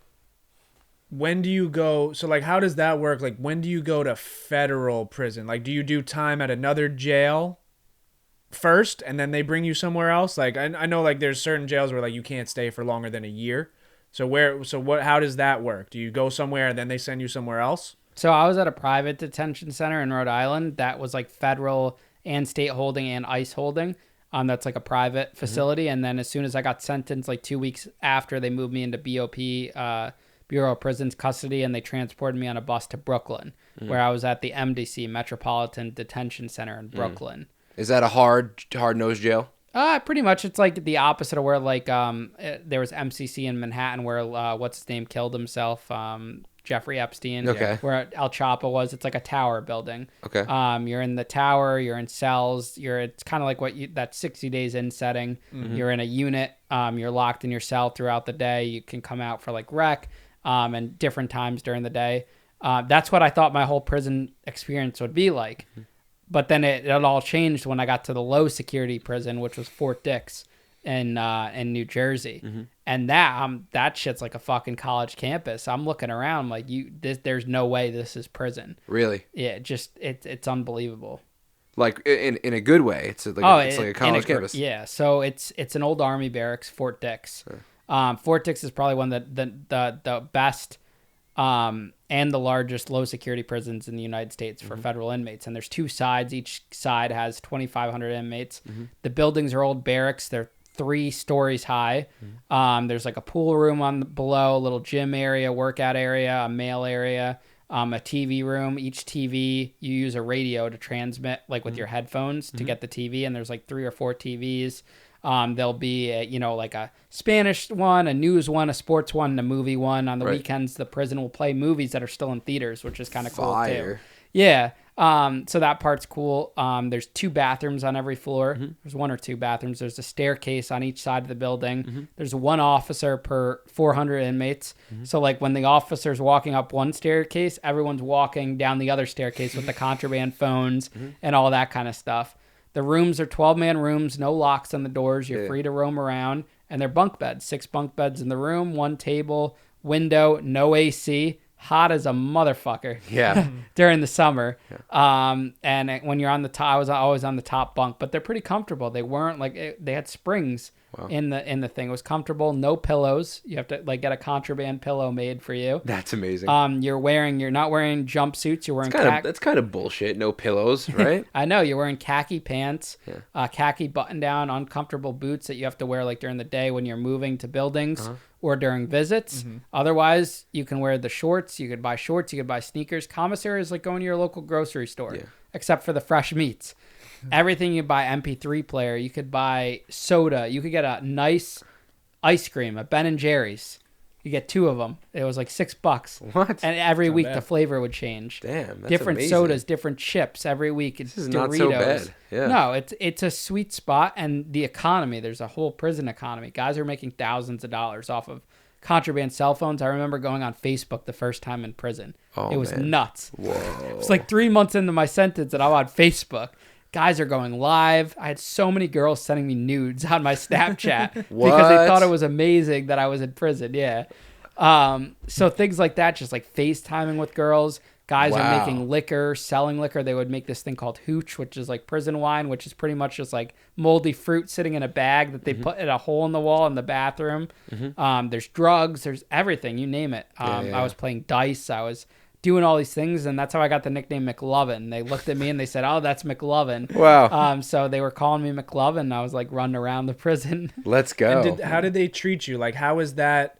when do you go? So like, how does that work? Like, when do you go to federal prison? Like, do you do time at another jail first and then they bring you somewhere else? Like, I know like there's certain jails where like you can't stay for longer than a year. How does that work? Do you go somewhere and then they send you somewhere else? So I was at a private detention center in Rhode Island that was like federal and state holding and ICE holding. That's like a private facility. And then as soon as I got sentenced, like 2 weeks after, they moved me into BOP, Bureau of Prisons custody, and they transported me on a bus to Brooklyn, where I was at the MDC, Metropolitan Detention Center in Brooklyn. Is that a hard-nosed jail? Pretty much. It's like the opposite of where like there was MCC in Manhattan where what's his name killed himself, Jeffrey Epstein. Okay. Where El Chapo was. It's like a tower building. Okay. You're in the tower. You're in cells. It's kind of like that 60 days in setting. You're in a unit. You're locked in your cell throughout the day. You can come out for like rec and different times during the day. That's what I thought my whole prison experience would be like. But then it all changed when I got to the low security prison, which was Fort Dix in New Jersey. And that shit's like a fucking college campus. I'm looking around like there's no way this is prison. Really? Yeah, it's unbelievable. Like in a good way. It's like a college campus. Yeah, so it's an old army barracks, Fort Dix. Fort Dix is probably one of the best and the largest low security prisons in the United States for federal inmates. And there's two sides. Each side has 2,500 inmates. The buildings are old barracks. They're 3 stories high. There's like a pool room below, a little gym area, workout area, a mail area, a TV room. Each TV, you use a radio to transmit like with your headphones to get the TV. And there's like 3 or 4 TVs. There'll be like a Spanish one, a news one, a sports one, and a movie one. On the weekends, the prison will play movies that are still in theaters, which is kind of cool too. Yeah. So that part's cool. There's 2 bathrooms on every floor. There's 1 or 2 bathrooms. There's a staircase on each side of the building. There's 1 officer per 400 inmates. So like when the officer's walking up one staircase, everyone's walking down the other staircase with the contraband phones and all that kind of stuff. The rooms are 12-man rooms, no locks on the doors. You're free to roam around. And they're bunk beds, 6 bunk beds in the room, 1 table, window, no AC, hot as a motherfucker. Yeah. During the summer. And when you're on the top, I was always on the top bunk, but they're pretty comfortable. They weren't like, they had springs in the thing. It was comfortable, no pillows. You have to like get a contraband pillow made for you. That's amazing. You're not wearing jumpsuits. You're wearing that's kind of bullshit. No pillows, right? I know. You're wearing khaki pants, khaki button down, uncomfortable boots that you have to wear like during the day when you're moving to buildings or during visits. Otherwise, you can wear the shorts. You could buy shorts. You could buy sneakers. Commissary is like going to your local grocery store, except for the fresh meats. Everything you buy, MP3 player, you could buy soda. You could get a nice ice cream, a Ben & Jerry's. You get 2 of them. It was like $6. What? And every week the flavor would change. Damn, that's different amazing. sodas, different chips every week. This is Doritos. not so bad. Yeah. No, it's a sweet spot. And the economy, there's a whole prison economy. Guys are making thousands of dollars off of contraband cell phones. I remember going on Facebook the first time in prison. It was nuts. Whoa. It was like 3 months into my sentence and I'm on Facebook. Guys are going live. I had so many girls sending me nudes on my Snapchat because they thought it was amazing that I was in prison. Yeah. So things like that, just like FaceTiming with girls. Guys are making liquor, selling liquor. They would make this thing called hooch, which is like prison wine, which is pretty much just like moldy fruit sitting in a bag that they put in a hole in the wall in the bathroom. There's drugs. There's everything. You name it. I was playing dice. I was doing all these things, and that's how I got the nickname McLovin. They looked at me and they said, "Oh, that's McLovin." Wow. So they were calling me McLovin. And I was like running around the prison. Let's go. And how did they treat you? Like, how was that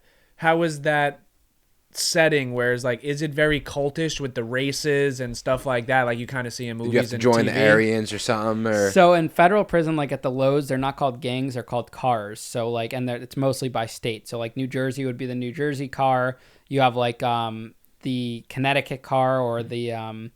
setting? Where it's like, is it very cultish with the races and stuff like that? Like you kind of see in movies. Did you have to and join TV? the Aryans or something? Or So in federal prison, like at the lows, they're not called gangs; they're called cars. So like, and it's mostly by state. So like New Jersey would be the New Jersey car. You have like the Connecticut car or the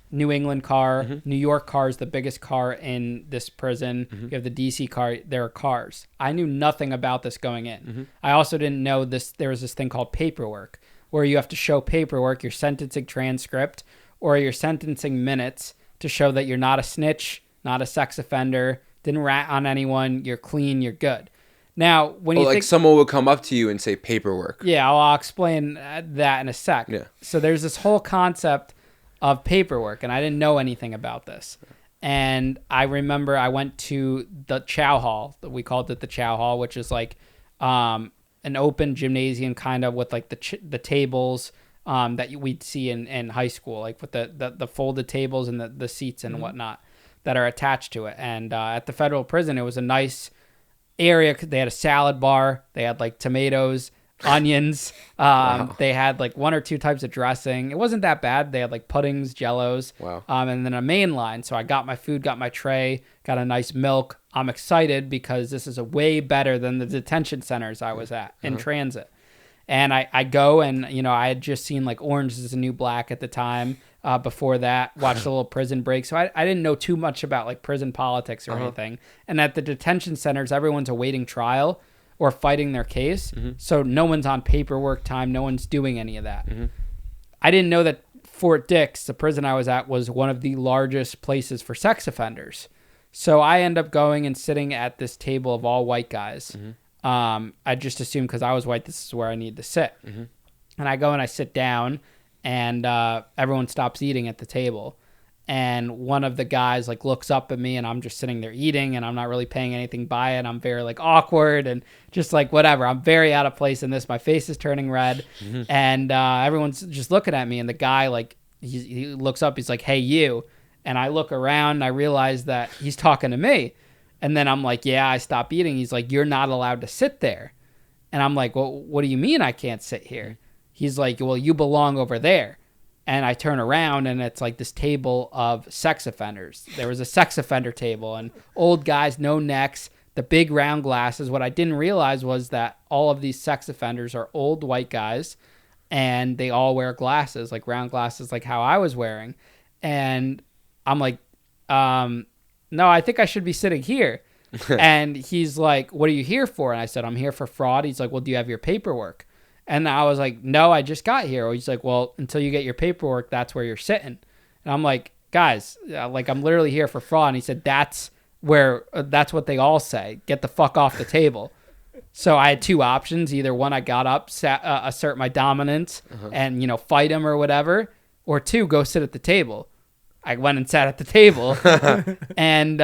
New England car. New York car is the biggest car in this prison. You have the DC car. There are cars. I knew nothing about this going in. I also didn't know this. There was this thing called paperwork where you have to show paperwork, your sentencing transcript or your sentencing minutes to show that you're not a snitch, not a sex offender, didn't rat on anyone, you're clean, you're good. Now, when Oh, you like think, someone will come up to you and say paperwork. yeah, I'll explain that in a sec. Yeah. So there's this whole concept of paperwork, and I didn't know anything about this. And I remember I went to the Chow Hall. We called it the Chow Hall, which is like an open gymnasium kind of with like the tables that we'd see in high school, like with the folded tables and the seats and whatnot that are attached to it. And at the federal prison, it was a nice area. They had a salad bar. They had like tomatoes, onions. They had like 1 or 2 types of dressing. It wasn't that bad. They had like puddings, jellos. Wow. And then a main line. So I got my food, got my tray, got a nice milk. I'm excited because this is a way better than the detention centers I was at in transit. And I go and, I had just seen like Orange is the New Black at the time. Before that, watched a little Prison Break. So I didn't know too much about like prison politics or anything. And at the detention centers, everyone's awaiting trial or fighting their case. So no one's on paperwork time. No one's doing any of that. I didn't know that Fort Dix, the prison I was at, was one of the largest places for sex offenders. So I end up going and sitting at this table of all white guys. I just assumed because I was white, this is where I need to sit. And I go and I sit down. And everyone stops eating at the table. And one of the guys like looks up at me and I'm just sitting there eating and I'm not really paying anything by it. I'm very like awkward and just like whatever. I'm very out of place in this. My face is turning red. And everyone's just looking at me. And the guy like, he looks up, he's like, hey, you. And I look around and I realize that he's talking to me. And then I'm like, yeah, I stop eating. He's like, you're not allowed to sit there. And I'm like, well, what do you mean I can't sit here? He's like, well, you belong over there. And I turn around and it's like this table of sex offenders. There was a sex offender table and old guys, no necks, the big round glasses. What I didn't realize was that all of these sex offenders are old white guys and they all wear glasses, like round glasses, like how I was wearing. And I'm like, no, I think I should be sitting here. And he's like, what are you here for? And I said, I'm here for fraud. He's like, well, do you have your paperwork? And I was like, no, I just got here. He's like, well, until you get your paperwork, that's where you're sitting. And I'm like, guys, like I'm literally here for fraud. And he said, that's what they all say. Get the fuck off the table. So I had 2 options. Either one, I got up, assert my dominance and, fight him or whatever. Or 2, go sit at the table. I went and sat at the table. And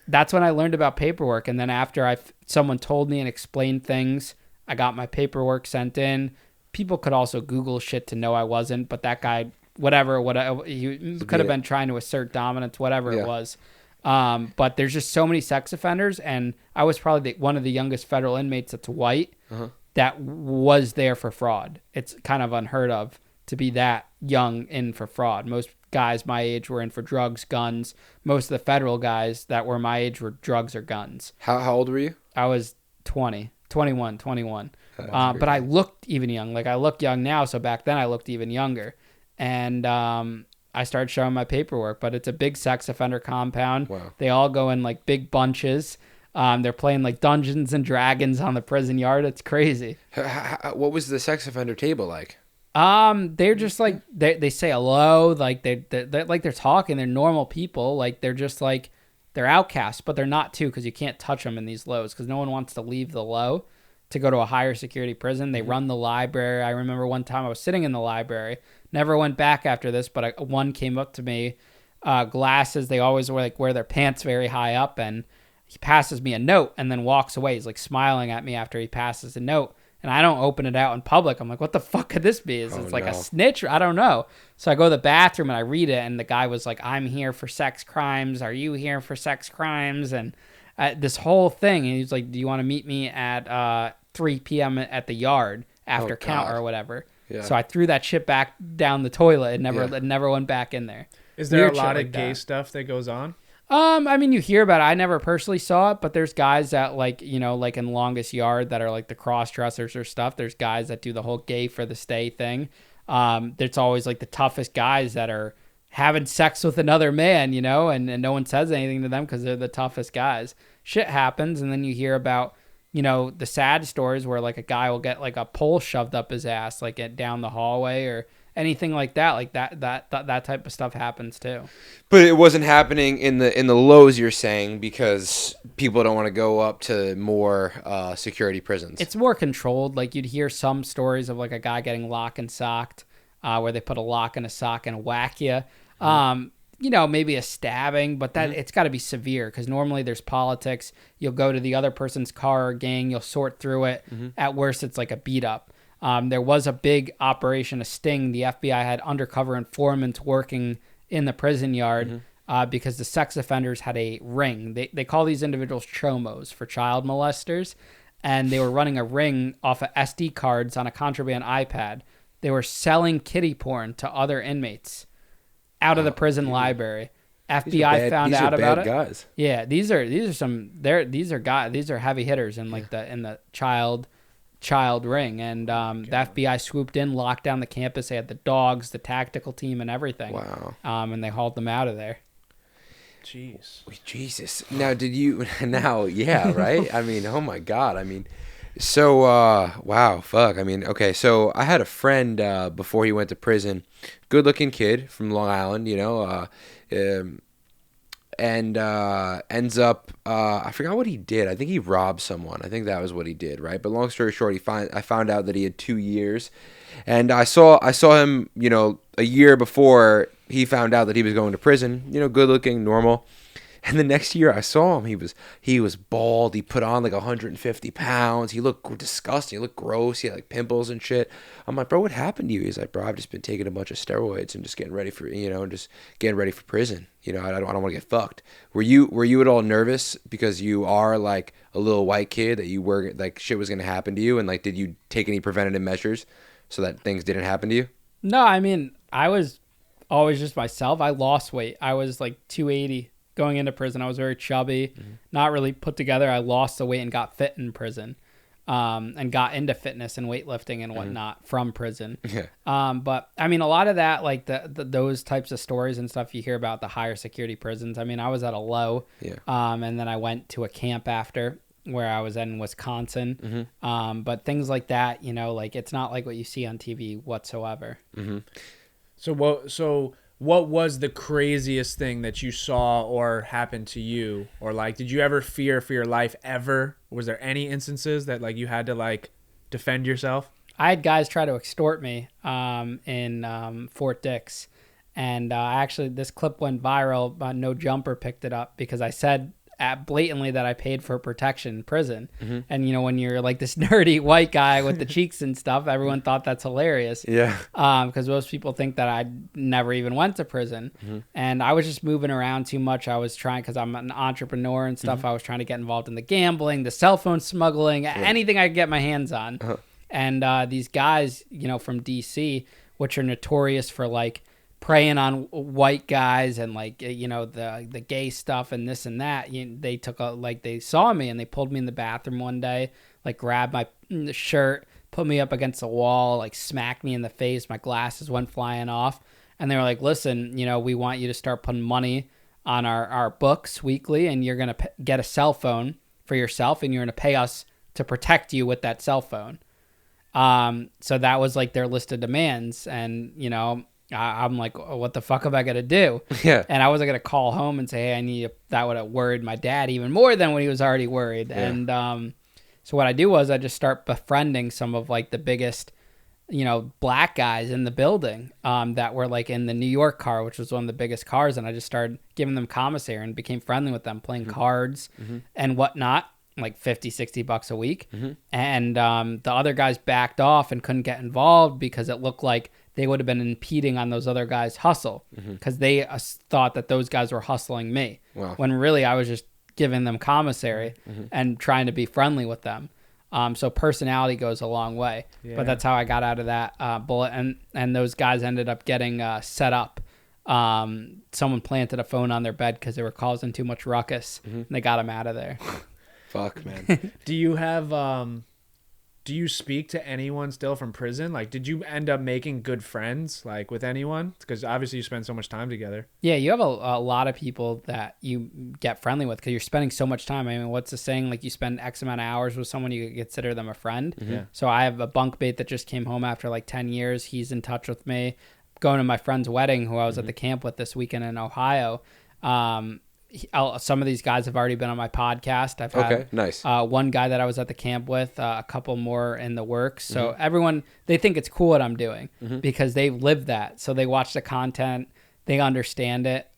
that's when I learned about paperwork. And then after someone told me and explained things, I got my paperwork sent in. People could also Google shit to know I wasn't, but that guy, whatever, he could have been trying to assert dominance, whatever it was. But there's just so many sex offenders, and I was probably one of the youngest federal inmates that's white that was there for fraud. It's kind of unheard of to be that young in for fraud. Most guys my age were in for drugs, guns. Most of the federal guys that were my age were drugs or guns. How old were you? I was 21. But I looked even young. Like I look young now, so back then I looked even younger. And I started showing my paperwork, but it's a big sex offender compound. Wow. They all go in like big bunches. They're playing like Dungeons and Dragons on the prison yard. It's crazy. What was the sex offender table like? They're just like they say hello, like they're like they're talking. They're normal people. Like they're just like they're outcasts, but they're not too because you can't touch them in these lows because no one wants to leave the low to go to a higher security prison. They run the library. I remember one time I was sitting in the library, never went back after this, but one came up to me, glasses. They always wear their pants very high up, and he passes me a note and then walks away. He's like smiling at me after he passes the note. And I don't open it out in public. I'm like, what the fuck could this be? Is it like a snitch? I don't know. So I go to the bathroom and I read it. And the guy was like, I'm here for sex crimes. Are you here for sex crimes? And this whole thing. And he's like, do you want to meet me at 3 p.m. at the yard after count or whatever? Yeah. So I threw that shit back down the toilet. It never went back in there. Is there a lot of gay stuff that goes on? I mean, you hear about it. I never personally saw it, but there's guys that like in Longest Yard that are like the cross dressers or stuff. There's guys that do the whole gay for the stay thing. There's always like the toughest guys that are having sex with another man, and no one says anything to them because they're the toughest guys. Shit happens. And then you hear about, the sad stories where like a guy will get like a pole shoved up his ass, like down the hallway or anything like that type of stuff happens too. But it wasn't happening in the lows, you're saying, because people don't want to go up to more security prisons. It's more controlled. Like you'd hear some stories of like a guy getting lock and socked, where they put a lock in a sock and whack you. You know, maybe a stabbing, but that it's got to be severe because normally there's politics. You'll go to the other person's car or gang, you'll sort through it. At worst, it's like a beat up. There was a big operation, a sting. The FBI had undercover informants working in the prison yard because the sex offenders had a ring. They call these individuals chomos, for child molesters, and they were running a ring off of SD cards on a contraband iPad. They were selling kiddie porn to other inmates out of the prison library. FBI found out about it. Guys. Yeah, these are heavy hitters in like the child ring, and the FBI swooped in, locked down the campus. They had the dogs, the tactical team, and everything. Wow. And they hauled them out of there. Jeez. Jesus. Now, did you? Now, yeah, right. I mean, oh my God. I mean, so wow, fuck. I mean, okay. So I had a friend before he went to prison, good-looking kid from Long Island, you know, and ends up I forgot what he did. I think he robbed someone. I think that was what he did, right? But long story short, I found out that he had 2 years, and I saw him, you know, a year before he found out that he was going to prison. You know, good looking, normal. And the next year I saw him, he was bald. He put on like 150 pounds. He looked disgusting. He looked gross. He had like pimples and shit. I'm like, bro, what happened to you? He's like, bro, I've just been taking a bunch of steroids and just getting ready for, you know, just getting ready for prison. You know, I don't want to get fucked. Were you at all nervous because you are like a little white kid that you were like shit was gonna happen to you, and like did you take any preventative measures so that things didn't happen to you? No, I mean, I was always just myself. I lost weight. I was like 280 going into prison. I was very chubby, not really put together. I lost the weight and got fit in prison, and got into fitness and weightlifting and whatnot from prison. Yeah. But I mean, a lot of that, like those types of stories and stuff you hear about the higher security prisons. I mean, I was at a low, and then I went to a camp after where I was in Wisconsin. But things like that, you know, like it's not like what you see on TV whatsoever. So what was the craziest thing that you saw or happened to you? Or like, did you ever fear for your life ever? Was there any instances that like you had to like defend yourself? I had guys try to extort me in Fort Dix. And actually this clip went viral. No Jumper picked it up because I said blatantly that I paid for protection in prison. And, you know, when you're like this nerdy white guy with the cheeks and stuff, everyone thought that's hilarious. Yeah. Because most people think that I never even went to prison. And I was just moving around too much. I was trying, because I'm an entrepreneur and stuff, I was trying to get involved in the gambling, the cell phone smuggling, anything I could get my hands on. And these guys, you know, from DC, which are notorious for like preying on white guys and like, you know, the gay stuff and this and that, they took they saw me and they pulled me in the bathroom one day, like grabbed my shirt, put me up against the wall, like smacked me in the face. My glasses went flying off, and they were like, listen, you know, we want you to start putting money on our books weekly, and you're going to get a cell phone for yourself, and you're going to pay us to protect you with that cell phone. So that was like their list of demands. And, you know, I'm like, what the fuck am I going to do? Yeah. And I wasn't going to call home and say, hey, that would have worried my dad even more than when he was already worried. Yeah. And so what I do was I just start befriending some of like the biggest, you know, black guys in the building that were like in the New York car, which was one of the biggest cars. And I just started giving them commissary and became friendly with them, playing cards and whatnot, like $50-$60 a week. And the other guys backed off and couldn't get involved because it looked like they would have been impeding on those other guys' hustle, because they thought that those guys were hustling me. Wow. When really I was just giving them commissary and trying to be friendly with them. So personality goes a long way. Yeah. But that's how I got out of that bullet. And those guys ended up getting set up. Someone planted a phone on their bed because they were causing too much ruckus. And they got them out of there. Fuck, man. Do you have do you speak to anyone still from prison? Like, did you end up making good friends, like, with anyone? Because obviously you spend so much time together. Yeah, you have a lot of people that you get friendly with because you're spending so much time. I mean, what's the saying? Like, you spend X amount of hours with someone, you consider them a friend. Yeah. So I have a bunkmate that just came home after like 10 years. He's in touch with me. Going to my friend's wedding, who I was at the camp with this weekend in Ohio. Some of these guys have already been on my podcast. I've had nice. One guy that I was at the camp with, a couple more in the works. So everyone, they think it's cool what I'm doing because they've lived that. So they watch the content, they understand it.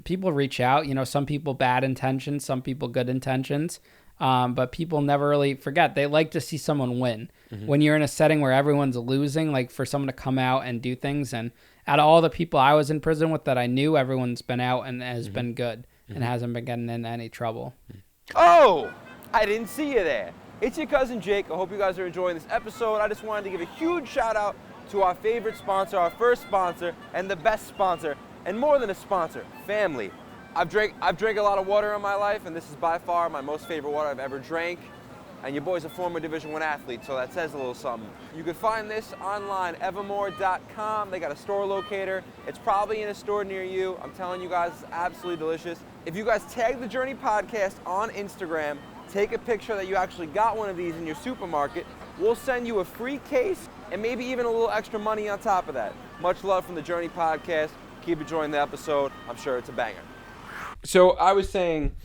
People reach out, some people bad intentions, some people good intentions. But people never really forget. They like to see someone win. When you're in a setting where everyone's losing, like for someone to come out and do things. And out of all the people I was in prison with that I knew, everyone's been out and has been good and hasn't been getting into any trouble. Oh, I didn't see you there. It's your cousin Jake. I hope you guys are enjoying this episode. I just wanted to give a huge shout out to our favorite sponsor, our first sponsor, and the best sponsor, and more than a sponsor, family. I've drank a lot of water in my life, and this is by far my most favorite water I've ever drank. And your boy's a former Division I athlete, so that says a little something. You can find this online, evermore.com. They got a store locator. It's probably in a store near you. I'm telling you guys, it's absolutely delicious. If you guys tag the Journey Podcast on Instagram, take a picture that you actually got one of these in your supermarket, we'll send you a free case and maybe even a little extra money on top of that. Much love from the Journey Podcast. Keep enjoying the episode. I'm sure it's a banger. So I was saying,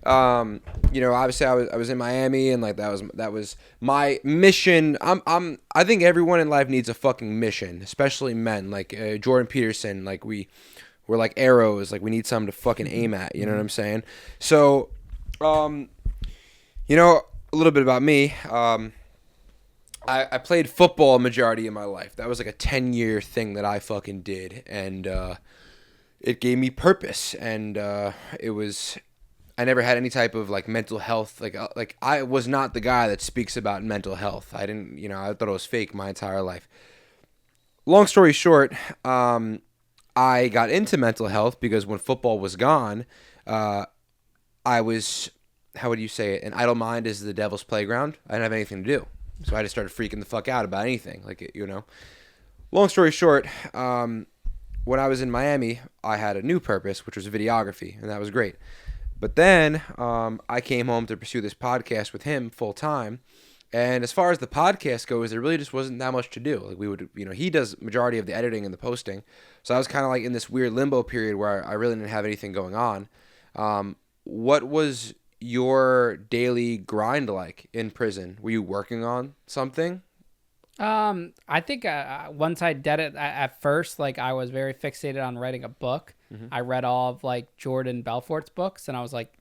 obviously I was in Miami, and like that was my mission. I think everyone in life needs a fucking mission, especially men. Like Jordan Peterson, like we're like arrows. Like we need something to fucking aim at. You know what I'm saying? So, a little bit about me. I played football a majority of my life. That was like a 10-year thing that I fucking did, and it gave me purpose, and I never had any type of like mental health. Like I was not the guy that speaks about mental health. I didn't, I thought it was fake my entire life. Long story short, I got into mental health because when football was gone, I was, how would you say it? An idle mind is the devil's playground. I didn't have anything to do. So I just started freaking the fuck out about anything. Long story short, when I was in Miami, I had a new purpose, which was videography, and that was great. But then I came home to pursue this podcast with him full time. And as far as the podcast goes, there really just wasn't that much to do. Like we would, he does majority of the editing and the posting. So I was kind of like in this weird limbo period where I really didn't have anything going on. What was your daily grind like in prison? Were you working on something? I think once I did it at first, like I was very fixated on writing a book. I read all of like Jordan Belfort's books, and I was like,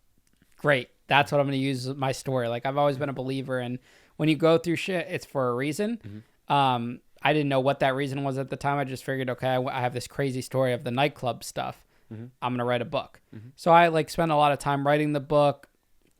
great, that's what I'm going to use my story. Like I've always been a believer in when you go through shit, it's for a reason. I didn't know what that reason was at the time. I just figured, okay, I have this crazy story of the nightclub stuff. I'm going to write a book. So I like spent a lot of time writing the book,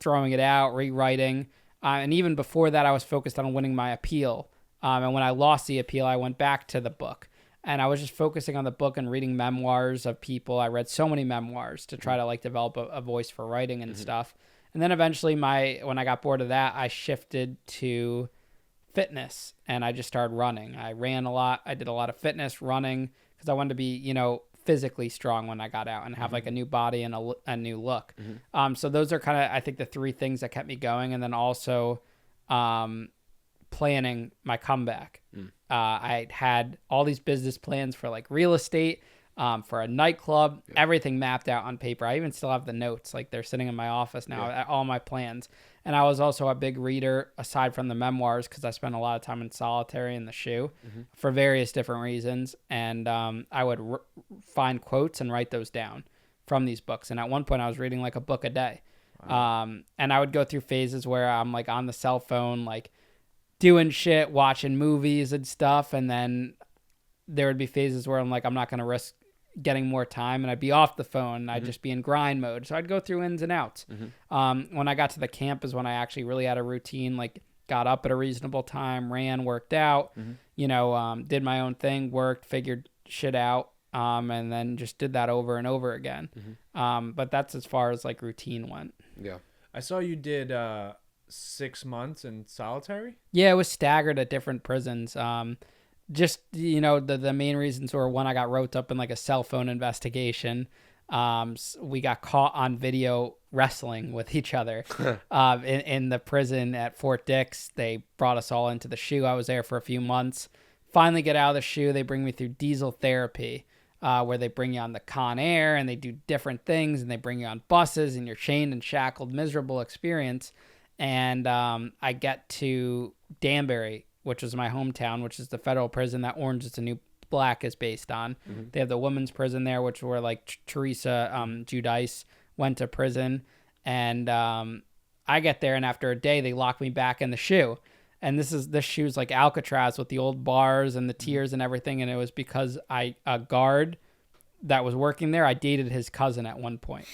throwing it out, rewriting. And even before that, I was focused on winning my appeal. And when I lost the appeal, I went back to the book. And I was just focusing on the book and reading memoirs of people. I read so many memoirs to try to like develop a voice for writing and stuff. And then eventually when I got bored of that, I shifted to fitness and I just started running. I ran a lot. I did a lot of fitness running because I wanted to be, physically strong when I got out and have like a new body and a new look. So those are kind of, I think, the three things that kept me going. And then also, planning my comeback. I had all these business plans for like real estate, for a nightclub, everything mapped out on paper. I even still have the notes, like they're sitting in my office now, all my plans. And I was also a big reader aside from the memoirs because I spent a lot of time in solitary in the SHU for various different reasons. And I would find quotes and write those down from these books. And at one point I was reading like a book a day. Wow. And I would go through phases where I'm like on the cell phone, like doing shit, watching movies and stuff. And then there would be phases where I'm like, I'm not going to risk getting more time, and I'd be off the phone. I'd just be in grind mode. So I'd go through ins and outs. When I got to the camp is when I actually really had a routine, like got up at a reasonable time, ran, worked out, did my own thing, worked, figured shit out. And then just did that over and over again. But that's as far as like routine went. Yeah. I saw you did 6 months in solitary? Yeah, it was staggered at different prisons. Just, the main reasons were, one, I got roped up in like a cell phone investigation. We got caught on video wrestling with each other in the prison at Fort Dix. They brought us all into the SHU. I was there for a few months. Finally get out of the SHU. They bring me through diesel therapy, where they bring you on the Con Air and they do different things, and they bring you on buses and you're chained and shackled, miserable experience. And I get to Danbury, which was my hometown, which is the federal prison that Orange Is the New Black is based on. They have the women's prison there, which where like Teresa Giudice went to prison. And I get there, and after a day they lock me back in the SHU. And this SHU's like Alcatraz with the old bars and the tiers and everything. And it was because a guard that was working there, I dated his cousin at one point.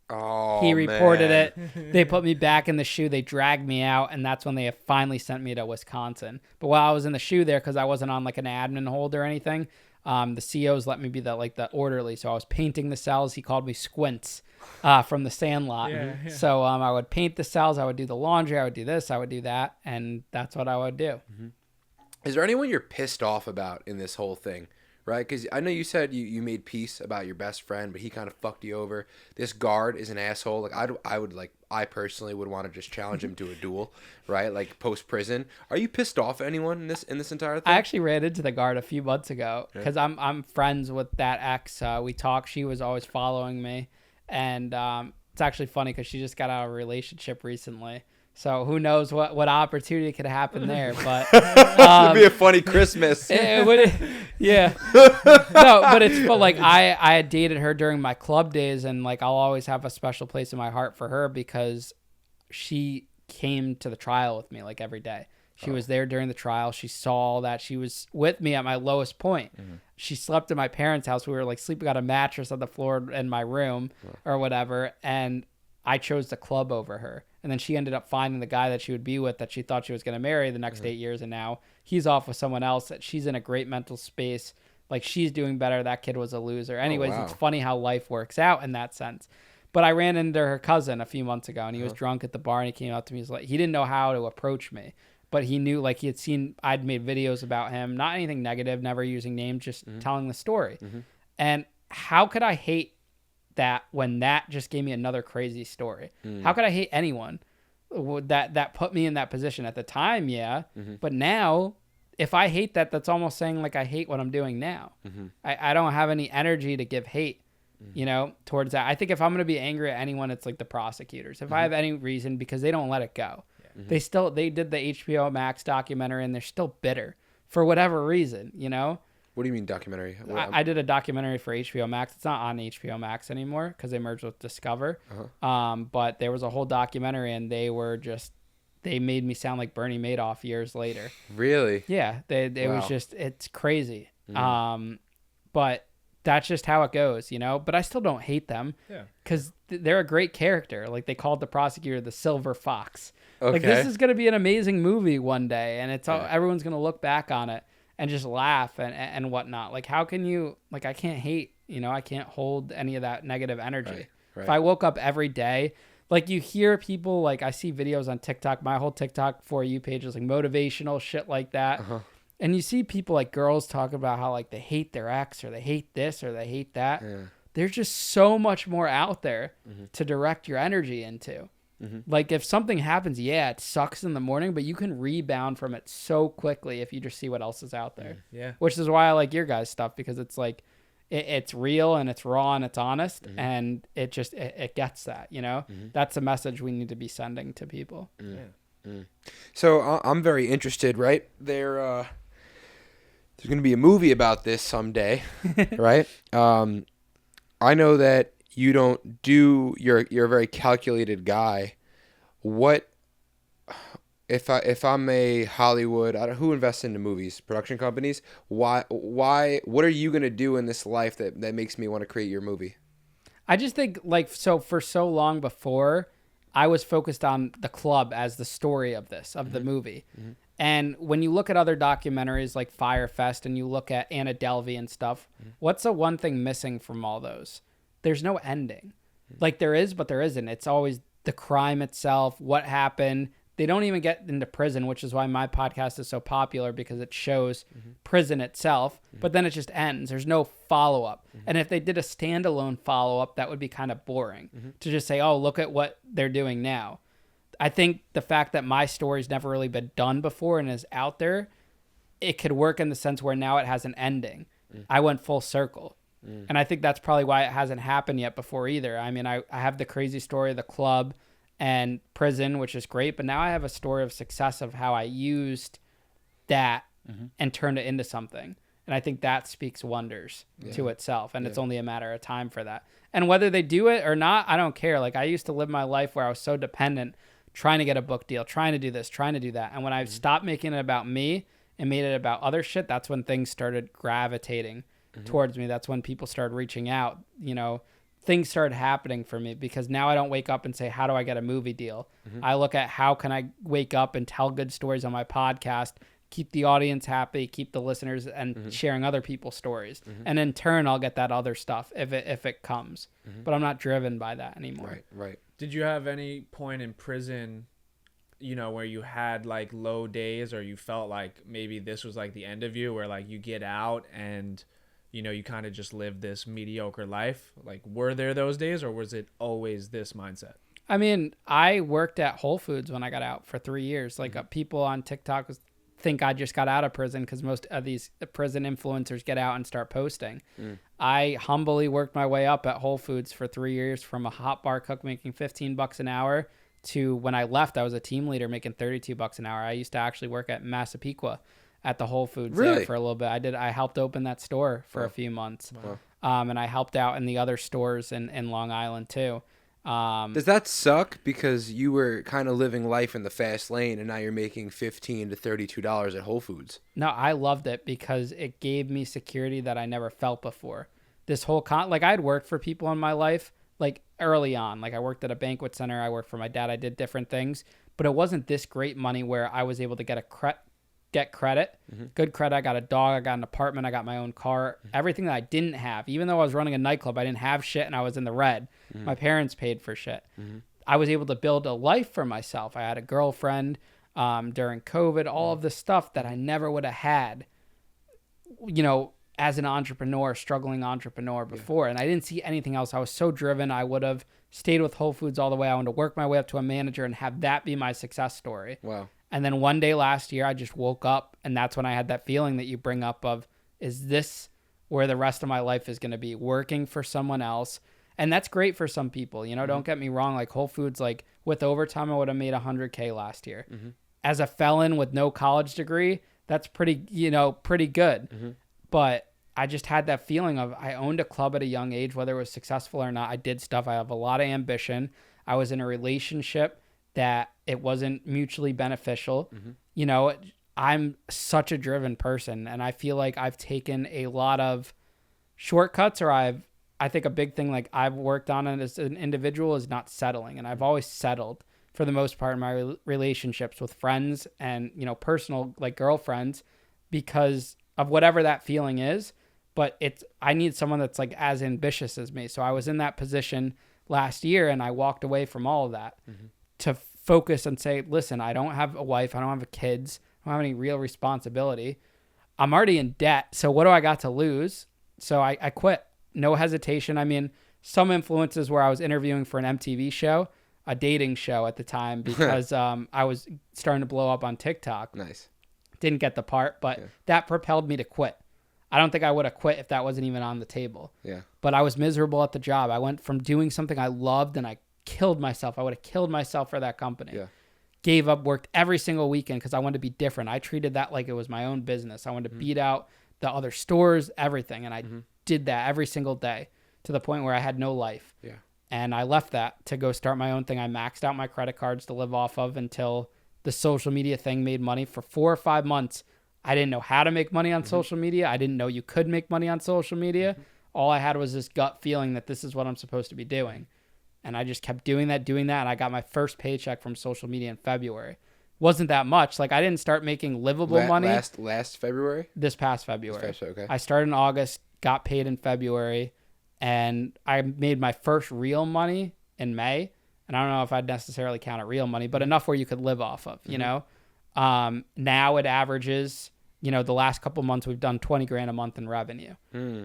Oh, he reported man. it. They put me back in the SHU. They dragged me out, and that's when they finally sent me to Wisconsin. But while I was in the SHU there, because I wasn't on like an admin hold or anything, the COs let me be the orderly. So I was painting the cells. He called me Squints from the Sandlot. Yeah. So I would paint the cells. I would do the laundry. I would do this. I would do that, and that's what I would do. Is there anyone you're pissed off about in this whole thing? Right? Because I know you said you made peace about your best friend, but he kind of fucked you over. This guard is an asshole. Like I personally would want to just challenge him to a duel, right? Like post prison. Are you pissed off at anyone in this entire thing? I actually ran into the guard a few months ago because I'm friends with that ex. We talked. She was always following me, and it's actually funny because she just got out of a relationship recently. So who knows what opportunity could happen there? But it'd be a funny Christmas. it would, yeah. No, but like I had dated her during my club days, and like I'll always have a special place in my heart for her because she came to the trial with me like every day. She was there during the trial. She saw all that. She was with me at my lowest point. She slept in my parents' house. We were like sleeping on a mattress on the floor in my room or whatever, and I chose the club over her. And then she ended up finding the guy that she would be with that she thought she was going to marry the next 8 years. And now he's off with someone else. She's in a great mental space. Like she's doing better. That kid was a loser. Anyways, wow. It's funny how life works out in that sense. But I ran into her cousin a few months ago, and he was drunk at the bar, and he came up to me. He's like, he didn't know how to approach me, but he knew, like, he had seen I'd made videos about him, not anything negative, never using names, just telling the story. And how could I hate that when that just gave me another crazy story? How could I hate anyone that put me in that position at the time? But now if I hate that, that's almost saying like I hate what I'm doing now. I don't have any energy to give hate towards that. I think if I'm going to be angry at anyone, it's like the prosecutors. If I have any reason, because they don't let it go. They did the HBO Max documentary, and they're still bitter for whatever reason. What do you mean documentary? I did a documentary for HBO Max. It's not on HBO Max anymore because they merged with Discover. But there was a whole documentary, and they made me sound like Bernie Madoff years later. Really? Yeah. It was just, it's crazy. But that's just how it goes, But I still don't hate them. Yeah. Because they're a great character. Like they called the prosecutor the Silver Fox. Okay. Like this is going to be an amazing movie one day, and everyone's going to look back on it and just laugh and whatnot. Like, how can you, like, I can't hate, I can't hold any of that negative energy. Right. If I woke up every day, like you hear people, like I see videos on TikTok, my whole TikTok For You page is like motivational shit like that. And you see people like girls talk about how like they hate their ex or they hate this or they hate that. There's just so much more out there to direct your energy into. Like if something happens, it sucks in the morning, but you can rebound from it so quickly if you just see what else is out there. Yeah. Which is why I like your guys' stuff, because it's like it's real and it's raw and it's honest, and it just it gets that, That's a message we need to be sending to people. So I'm very interested, right? There's going to be a movie about this someday, right? I know that you don't do. You're a very calculated guy. What if I'm a Hollywood? Who invests into movies? Production companies. Why? What are you gonna do in this life that makes me want to create your movie? I just think for so long before, I was focused on the club as the story of the movie. And when you look at other documentaries like Fyre Fest and you look at Anna Delvey and stuff, what's the one thing missing from all those? There's no ending. Like there is, but there isn't. It's always the crime itself, what happened, they don't even get into prison, which is why my podcast is so popular, because it shows prison itself, but then it just ends. There's no follow-up. And if they did a standalone follow-up, that would be kind of boring to just say, oh, look at what they're doing now. I think the fact that my story's never really been done before and is out there, it could work in the sense where now it has an ending. I went full circle. And I think that's probably why it hasn't happened yet before either. I mean, I have the crazy story of the club and prison, which is great, but now I have a story of success of how I used that and turned it into something. And I think that speaks wonders to itself. And it's only a matter of time for that. And whether they do it or not, I don't care. Like, I used to live my life where I was so dependent, trying to get a book deal, trying to do this, trying to do that. And when I stopped making it about me and made it about other shit, that's when things started gravitating towards me. That's when people started reaching out. You know, things started happening for me, because now I don't wake up and say, how do I get a movie deal? I look at how can I wake up and tell good stories on my podcast, keep the audience happy, keep the listeners, and sharing other people's stories. And in turn, I'll get that other stuff if it comes. But I'm not driven by that anymore. Right. Did you have any point in prison, you know, where you had like low days, or you felt like maybe this was like the end of you, where like you get out and, you know, you kind of just live this mediocre life? Like, were there those days, or was it always this mindset? I mean, I worked at Whole Foods when I got out for 3 years. Like, people on TikTok think I just got out of prison, because most of these prison influencers get out and start posting. I humbly worked my way up at Whole Foods for 3 years, from a hot bar cook making $15 an hour to, when I left, I was a team leader making $32 an hour. I used to actually work at Massapequa at the Whole Foods there for a little bit. I helped open that store for a few months. And I helped out in the other stores in Long Island too. Does that suck, because you were kind of living life in the fast lane and now you're making $15 to $32 at Whole Foods? No, I loved it, because it gave me security that I never felt before. This whole like, I'd worked for people in my life, like early on. Like, I worked at a banquet center, I worked for my dad, I did different things, but it wasn't this great money where I was able to get credit, good credit. I got a dog, I got an apartment, I got my own car, everything that I didn't have. Even though I was running a nightclub, I didn't have shit and I was in the red. My parents paid for shit. I was able to build a life for myself. I had a girlfriend during COVID, all of the stuff that I never would have had, you know, as an entrepreneur, struggling entrepreneur before. And I didn't see anything else. I was so driven. I would have stayed with Whole Foods all the way. I wanted to work my way up to a manager and have that be my success story. Wow. And then one day last year, I just woke up, and that's when I had that feeling that you bring up of, is this where the rest of my life is going to be, working for someone else? And that's great for some people, you know, don't get me wrong. Like, Whole Foods, like, with overtime, I would have made $100K last year. As a felon with no college degree, that's pretty good. But I just had that feeling of, I owned a club at a young age, whether it was successful or not. I did stuff. I have a lot of ambition. I was in a relationship that it wasn't mutually beneficial. You know, I'm such a driven person, and I feel like I've taken a lot of shortcuts, or I think a big thing like I've worked on it as an individual is not settling. And I've always settled for the most part in my relationships with friends and, you know, personal, like girlfriends, because of whatever that feeling is. But I need someone that's like as ambitious as me. So I was in that position last year, and I walked away from all of that to focus and say, listen, I don't have a wife, I don't have kids, I don't have any real responsibility. I'm already in debt, so what do I got to lose? So I quit. No hesitation. I mean, some influences where I was interviewing for an MTV show, a dating show at the time, because I was starting to blow up on TikTok. Nice. Didn't get the part, but that propelled me to quit. I don't think I would have quit if that wasn't even on the table. Yeah. But I was miserable at the job. I went from doing something I loved, and I killed myself. I would have killed myself for that company. Yeah. Gave up, worked every single weekend because I wanted to be different. I treated that like it was my own business. I wanted to beat out the other stores, everything. And I did that every single day to the point where I had no life. Yeah. And I left that to go start my own thing. I maxed out my credit cards to live off of until the social media thing made money. For 4 or 5 months, I didn't know how to make money on social media. I didn't know you could make money on social media. All I had was this gut feeling that this is what I'm supposed to be doing. And I just kept doing that. And I got my first paycheck from social media in February. Wasn't that much. Like, I didn't start making livable money. Last February? This past February. Okay. I started in August, got paid in February, and I made my first real money in May. And I don't know if I'd necessarily count it real money, but enough where you could live off of, you know? Now it averages, you know, the last couple months we've done 20 grand a month in revenue.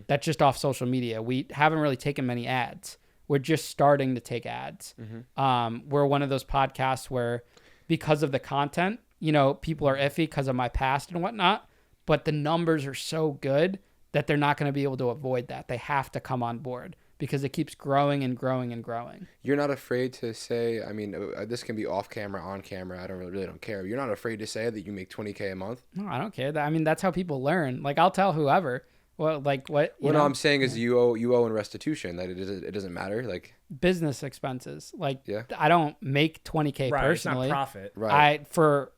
That's just off social media. We haven't really taken many ads. We're just starting to take ads. We're one of those podcasts where because of the content, you know, people are iffy because of my past and whatnot, but the numbers are so good that they're not going to be able to avoid that. They have to come on board because it keeps growing and growing and growing. You're not afraid to say, I mean, this can be off camera, on camera. I really don't care. You're not afraid to say that you make $20K a month? No, I don't care. I mean, that's how people learn. Like, I'll tell whoever. Well, like what? What I'm saying is you owe in restitution. That it doesn't matter. Like business expenses. Like yeah. I don't make $20K right, personally. It's not profit. Right. For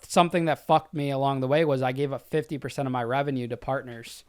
something that fucked me along the way was I gave up 50% of my revenue to partners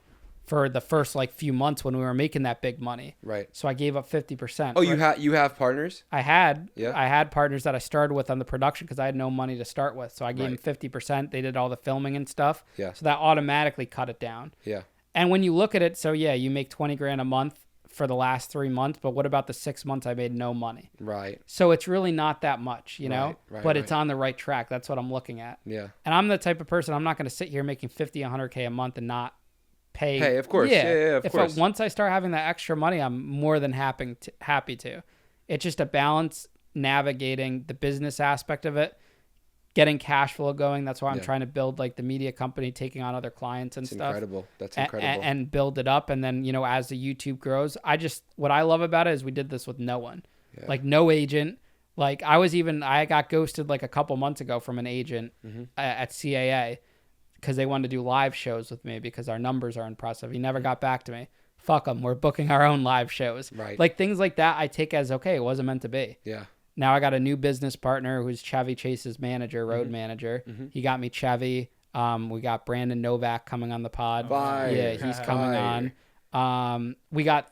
for the first like few months when we were making that big money. Right. So I gave up 50%. Oh, you have partners? I had. Yeah. I had partners that I started with on the production because I had no money to start with. So I gave them 50%. They did all the filming and stuff. Yeah. So that automatically cut it down. Yeah. And when you look at it, so yeah, you make 20 grand a month for the last 3 months, but what about the 6 months I made no money? Right. So it's really not that much, you know, Right, but it's on the right track. That's what I'm looking at. Yeah. And I'm the type of person, I'm not going to sit here making 50, 100K a month and not pay. Hey, of course. Yeah, of course. Once I start having that extra money, I'm more than happy to. It's just a balance navigating the business aspect of it, getting cash flow going. That's why I'm trying to build like the media company, taking on other clients and It's stuff. incredible. That's incredible. And build it up. And then, you know, as the YouTube grows, what I love about it is we did this with no one, like no agent. Like I got ghosted like a couple months ago from an agent at CAA because they wanted to do live shows with me because our numbers are impressive. He never got back to me. Fuck them. We're booking our own live shows. Right. Like things like that I take as, okay, it wasn't meant to be. Yeah. Now I got a new business partner who's Chevy Chase's manager, road manager. He got me Chevy. We got Brandon Novak coming on the pod. Fire. Yeah, he's coming on. We got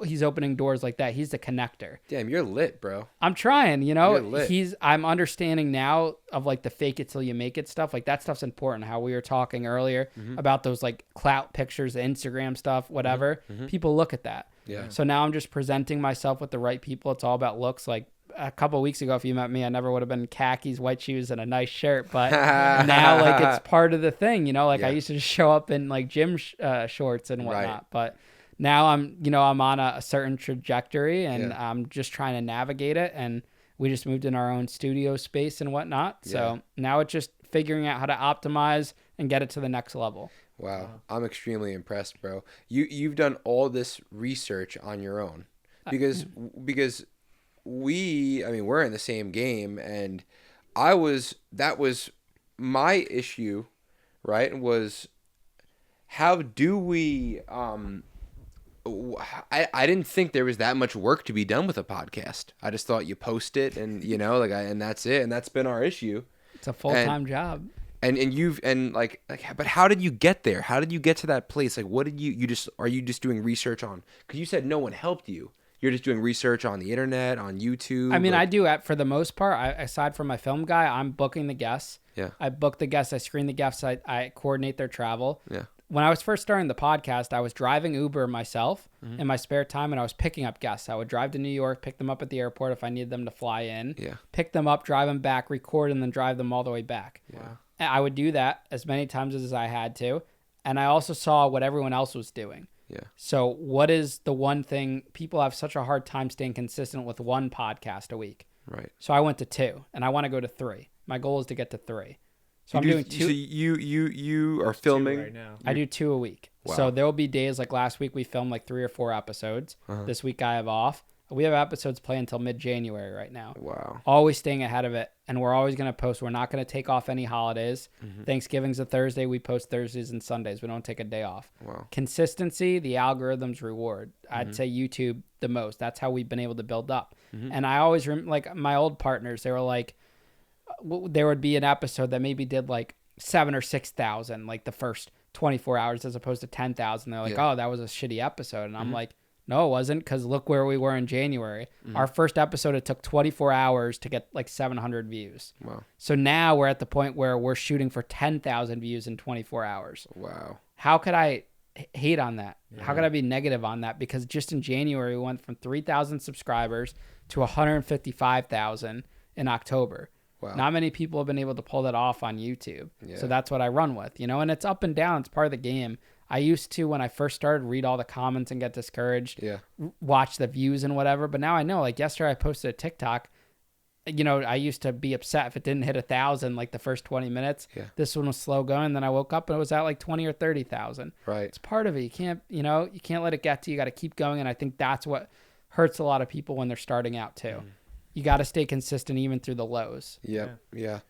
he's opening doors like that. He's the connector. Damn, you're lit, bro. I'm trying, you know. You're lit. I'm understanding now of like the fake it till you make it stuff. Like that stuff's important. How we were talking earlier about those like clout pictures, the Instagram stuff, whatever. People look at that. Yeah. So now I'm just presenting myself with the right people. It's all about looks. Like a couple of weeks ago, if you met me, I never would have been khakis, white shoes, and a nice shirt. But now, like, it's part of the thing, you know. Like I used to just show up in like gym shorts and whatnot. Right. But now I'm on a certain trajectory, and I'm just trying to navigate it. And we just moved in our own studio space and whatnot. So now it's just figuring out how to optimize and get it to the next level. Wow. I'm extremely impressed, bro. You've done all this research on your own because we're in the same game, and that was my issue, right? Was how do we I didn't think there was that much work to be done with a podcast. I just thought you post it and you know and that's it, and that's been our issue. It's a full-time job. But how did you get there? How did you get to that place? Like, what did are you just doing research on? Because you said no one helped you. You're just doing research on the internet, on YouTube. I mean, I do for the most part. Aside from my film guy, I'm booking the guests. Yeah. I book the guests. I screen the guests. I coordinate their travel. Yeah. When I was first starting the podcast, I was driving Uber myself in my spare time, and I was picking up guests. I would drive to New York, pick them up at the airport if I needed them to fly in. Yeah. Pick them up, drive them back, record, and then drive them all the way back. Wow. And I would do that as many times as I had to, and I also saw what everyone else was doing. Yeah. So what is the one thing people have such a hard time staying consistent with one podcast a week? Right. So I went to 2 and I want to go to 3. My goal is to get to 3. So I'm doing 2. So you are filming right now. I do 2 a week. Wow. So there will be days like last week we filmed like 3 or 4 episodes. This week I have off. We have episodes play until mid-January right now. Wow. Always staying ahead of it, and we're always going to post. We're not going to take off any holidays. Thanksgiving's a Thursday. We post Thursdays and Sundays. We don't take a day off. Wow. Consistency, the algorithms reward. I'd say YouTube the most. That's how we've been able to build up. And I always like my old partners. They were like, there would be an episode that maybe did like 7,000 or 6,000, like the first 24 hours as opposed to 10,000. They're like, oh, that was a shitty episode. And I'm like, no, it wasn't, because look where we were in January. Our first episode, it took 24 hours to get like 700 views. Wow. So now we're at the point where we're shooting for 10,000 views in 24 hours. Wow. How could I hate on that? How could I be negative on that? Because just in January, we went from 3,000 subscribers to 155,000 in October. Wow. Not many people have been able to pull that off on YouTube. Yeah. So that's what I run with, you know, and it's up and down. It's part of the game. I used to, when I first started, read all the comments and get discouraged, Yeah. watch the views and whatever. But now I know, like yesterday I posted a TikTok. You know, I used to be upset if it didn't hit 1,000 like the first 20 minutes. Yeah. This one was slow going. Then I woke up and it was at like 20 or 30,000. Right. It's part of it. You can't, you know, you can't let it get to you. You got to keep going. And I think that's what hurts a lot of people when they're starting out too. You got to stay consistent even through the lows. Yep. Yeah.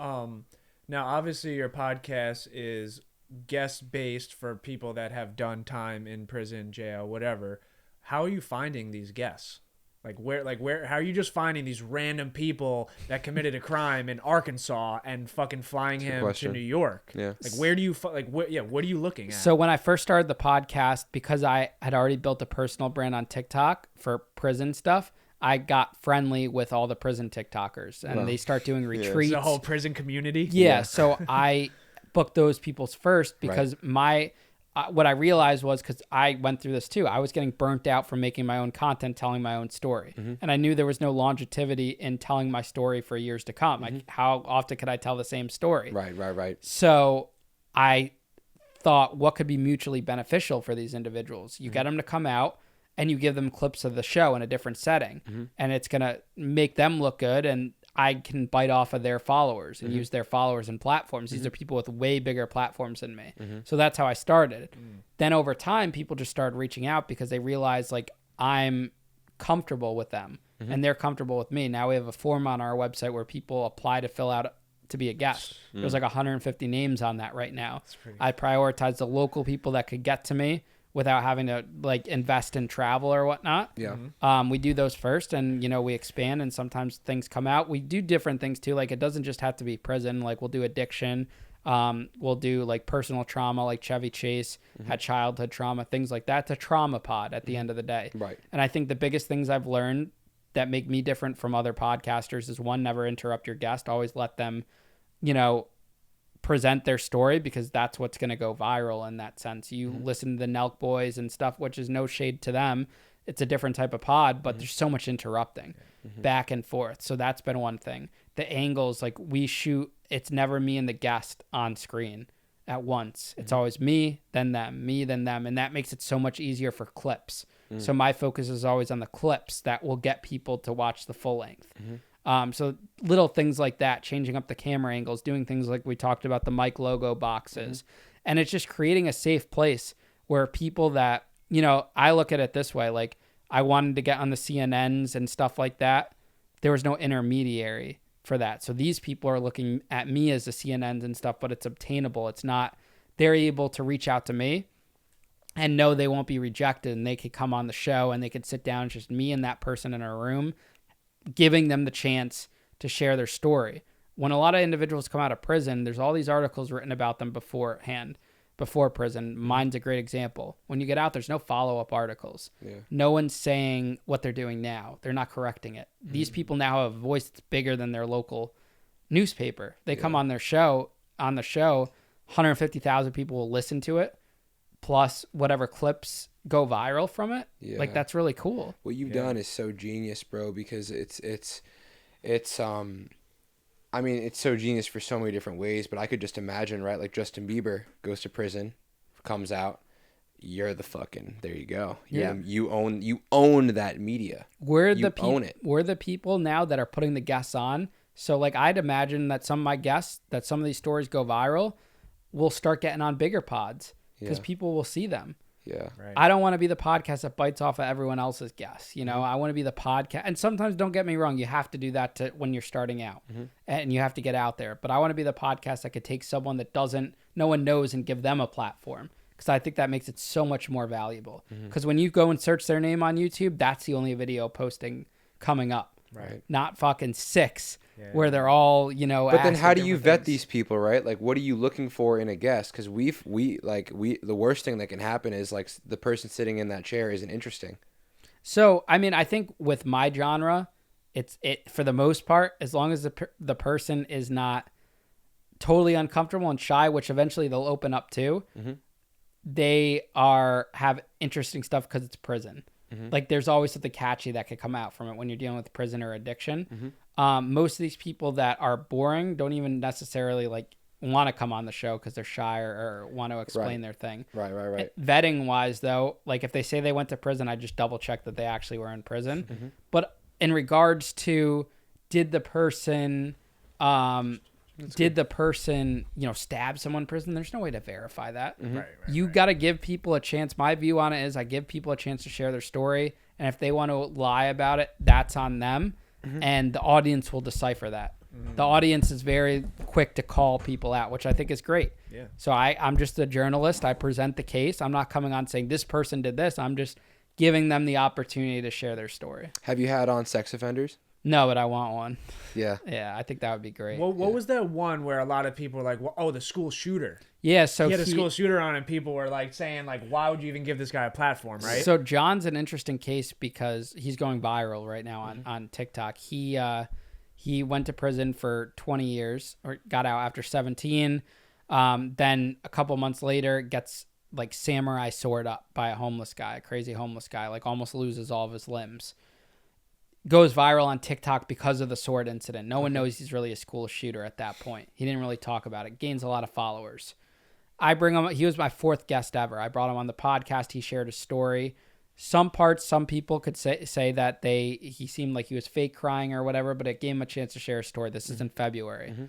Now, obviously, your podcast is guest based for people that have done time in prison, jail, whatever. How are you finding these guests? Like where? How are you just finding these random people that committed a crime in Arkansas and fucking flying That's a good him question. to New York? Yeah. Like, where do you what are you looking at? So when I first started the podcast, because I had already built a personal brand on TikTok for prison stuff, I got friendly with all the prison TikTokers, and they start doing retreats. the whole prison community. Yeah, so I booked those people's first because what I realized was, because I went through this too, I was getting burnt out from making my own content, telling my own story. And I knew there was no longevity in telling my story for years to come. Like, how often could I tell the same story? Right. So I thought, what could be mutually beneficial for these individuals? You get them to come out and you give them clips of the show in a different setting, and it's going to make them look good, and I can bite off of their followers and use their followers and platforms. These are people with way bigger platforms than me. So that's how I started. Then over time, people just started reaching out because they realized, like, I'm comfortable with them and they're comfortable with me. Now we have a form on our website where people apply to fill out to be a guest. There's like 150 names on that right now. I prioritize the local people that could get to me without having to like invest in travel or whatnot. Yeah. We do those first, and, you know, we expand, and sometimes things come out. We do different things too. Like, it doesn't just have to be prison. Like, we'll do addiction. We'll do like personal trauma, like Chevy Chase had childhood trauma, things like that. It's a trauma pod at the end of the day. Right. And I think the biggest things I've learned that make me different from other podcasters is, one, never interrupt your guest. Always let them, you know, present their story, because that's what's going to go viral in that sense. You listen to the Nelk Boys and stuff, which is no shade to them. It's a different type of pod, but there's so much interrupting back and forth. So that's been one thing. The angles, like, we shoot, it's never me and the guest on screen at once. It's always me, then them, me, then them. And that makes it so much easier for clips. So my focus is always on the clips that will get people to watch the full length. So little things like that, changing up the camera angles, doing things like we talked about, the mic logo boxes. And it's just creating a safe place where people that, you know, I look at it this way, like, I wanted to get on the CNNs and stuff like that. There was no intermediary for that. So these people are looking at me as the CNNs and stuff, but it's obtainable. It's not, they're able to reach out to me and know they won't be rejected, and they could come on the show and they could sit down, just me and that person in a room, giving them the chance to share their story. When a lot of individuals come out of prison, there's all these articles written about them beforehand, before prison. Mine's a great example. When you get out, there's no follow-up articles. No one's saying what they're doing now. They're not correcting it. These people now have a voice that's bigger than their local newspaper. They come on the show, 150,000 people will listen to it, plus whatever clips go viral from it. Like, that's really cool. What you've done is so genius, bro, because it's I mean, it's so genius for so many different ways, but I could just imagine, right? Like, Justin Bieber goes to prison, comes out, you're the fucking, there you go. You own that media. We're own it. We're the people now that are putting the guests on. So, like, I'd imagine that some of my guests, that some of these stories go viral, will start getting on bigger pods because people will see them. Yeah. Right. I don't want to be the podcast that bites off of everyone else's guests. You know, I want to be the podcast. And sometimes, don't get me wrong, you have to do that when you're starting out and you have to get out there. But I want to be the podcast that could take someone that no one knows, and give them a platform. Because I think that makes it so much more valuable. Because when you go and search their name on YouTube, that's the only video posting coming up. Right. Not fucking 6 where they're all, you know. But then how do you vet things. these people, right? Like, what are you looking for in a guest? Because the worst thing that can happen is, like, the person sitting in that chair isn't interesting. So, I mean, I think with my genre, it for the most part, as long as the person is not totally uncomfortable and shy, which eventually they'll open up to, they have interesting stuff because it's prison. Like there's always something catchy that could come out from it when you're dealing with prison or addiction. Most of these people that are boring don't even necessarily like want to come on the show because they're shy or want to explain their thing. Right. Vetting wise though, like if they say they went to prison, I just double check that they actually were in prison. But in regards to did the person stab someone in prison, there's no way to verify that. You got to give people a chance. My view on it is I give people a chance to share their story, and if they want to lie about it, that's on them, and the audience will decipher that. The audience is very quick to call people out, which I think is great. Yeah. So I'm just a journalist. I present the case. I'm not coming on saying this person did this. I'm just giving them the opportunity to share their story. Have you had on sex offenders? No, but I want one. Yeah. Yeah, I think that would be great. What was that one where a lot of people were like, well, the school shooter? Yeah, so He had a school shooter on, and people were like saying, like, why would you even give this guy a platform, right? So John's an interesting case because he's going viral right now on TikTok. He went to prison for 20 years or got out after 17. Then a couple months later gets like samurai sword up by a homeless guy, a crazy homeless guy, like almost loses all of his limbs. Goes viral on TikTok because of the sword incident. No one knows he's really a school shooter at that point. He didn't really talk about it. Gains a lot of followers. I bring him. He was my 4th guest ever. I brought him on the podcast. He shared a story. Some people could say that he seemed like he was fake crying or whatever, but it gave him a chance to share a story. This is in February.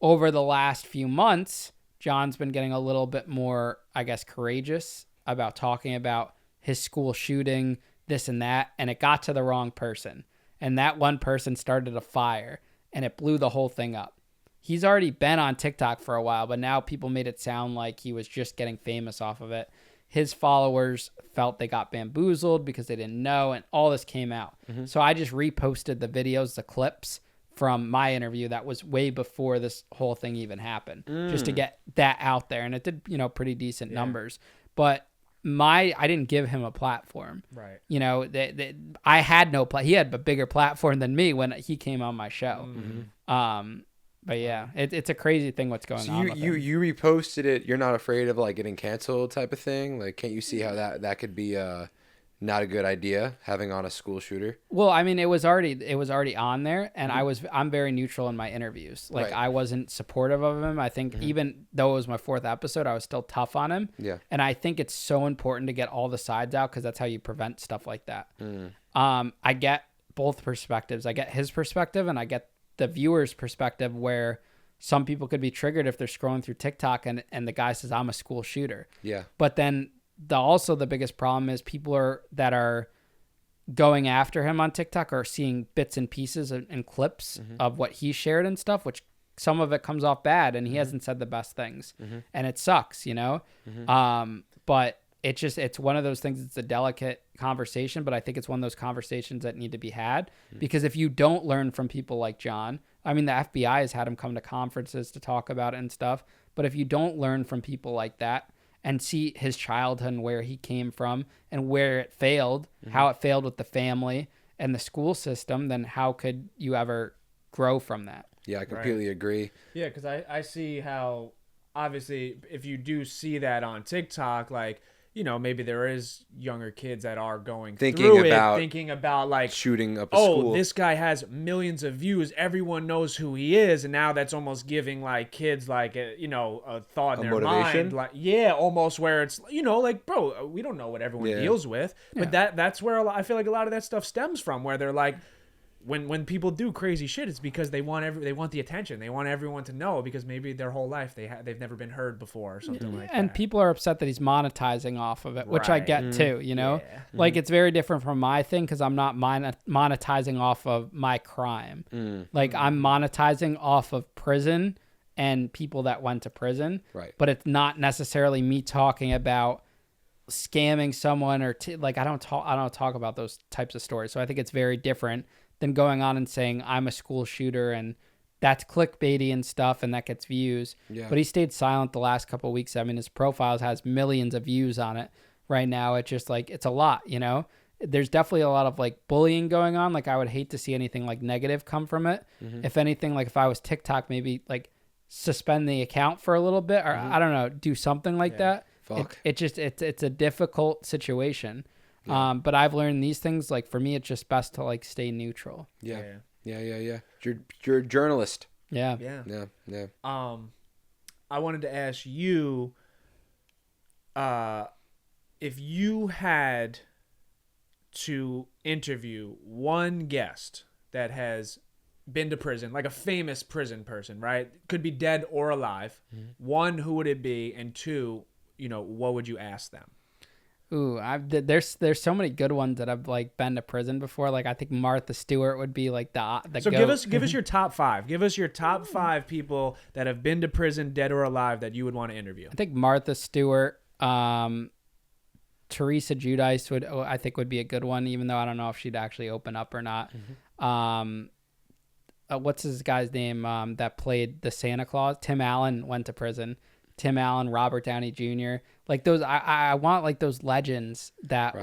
Over the last few months, John's been getting a little bit more, I guess, courageous about talking about his school shooting, this and that, and it got to the wrong person. And that one person started a fire, and it blew the whole thing up. He's already been on TikTok for a while, but now people made it sound like he was just getting famous off of it. His followers felt they got bamboozled because they didn't know, and all this came out. So I just reposted the videos, the clips from my interview that was way before this whole thing even happened, just to get that out there. And it did, pretty decent numbers. But I didn't give him a platform. Right. I had no he had a bigger platform than me when he came on my show. But yeah, it's a crazy thing what's going on. So you reposted it. You're not afraid of like getting canceled type of thing? Like, can't you see how that could be not a good idea, having on a school shooter? Well, I mean, it was already on there, and I'm very neutral in my interviews. Like, I wasn't supportive of him. I think even though it was my 4th episode, I was still tough on him. Yeah. And I think it's so important to get all the sides out because that's how you prevent stuff like that. I get both perspectives. I get his perspective, and I get the viewer's perspective, where some people could be triggered if they're scrolling through TikTok and the guy says, I'm a school shooter. Yeah. But then the biggest problem is people that are going after him on TikTok are seeing bits and pieces and clips of what he shared and stuff, which some of it comes off bad, and he hasn't said the best things, and it sucks, but it's one of those things. It's a delicate conversation, but I think it's one of those conversations that need to be had, because if you don't learn from people like John, I mean, the FBI has had him come to conferences to talk about it and stuff, but if you don't learn from people like that and see his childhood and where he came from and where it failed, how it failed with the family and the school system, then how could you ever grow from that? Yeah, I completely agree. Yeah, because I see how, obviously, if you do see that on TikTok, like, maybe there is younger kids that are thinking about like shooting up a school. This guy has millions of views. Everyone knows who he is. And now that's almost giving like kids like, a thought in their motivation? mind. Like, yeah, almost where it's, like, bro, we don't know what everyone deals with. But that's where I feel like a lot of that stuff stems from, where they're like, when people do crazy shit, it's because they want the attention. They want everyone to know, because maybe their whole life they've never been heard before or something like that. And people are upset that he's monetizing off of it, which I get too, Like, it's very different from my thing, because I'm not monetizing off of my crime. Like, I'm monetizing off of prison and people that went to prison. Right. But it's not necessarily me talking about scamming someone or I don't talk about those types of stories. So I think it's very different than going on and saying I'm a school shooter, and that's clickbaity and stuff, and that gets views. Yeah. But he stayed silent the last couple of weeks. I mean, his profile has millions of views on it right now. It's just like, it's a lot, There's definitely a lot of like bullying going on. Like, I would hate to see anything like negative come from it. If anything, like if I was TikTok, maybe like suspend the account for a little bit, or I don't know, do something like that. Fuck. It's a difficult situation. But I've learned these things, like for me, it's just best to like stay neutral. Yeah. You're a journalist. Yeah. Yeah. I wanted to ask you, if you had to interview one guest that has been to prison, like a famous prison person, right? Could be dead or alive. One, who would it be? And two, what would you ask them? Ooh, there's so many good ones that I've like been to prison before. Like I think Martha Stewart would be like the So goat. give us your top five. Give us your top five people that have been to prison, dead or alive, that you would want to interview. I think Martha Stewart, Teresa Giudice I think would be a good one, even though I don't know if she'd actually open up or not. What's his guy's name that played the Santa Claus? Tim Allen went to prison. Tim Allen, Robert Downey Jr. Like those, I want like those legends that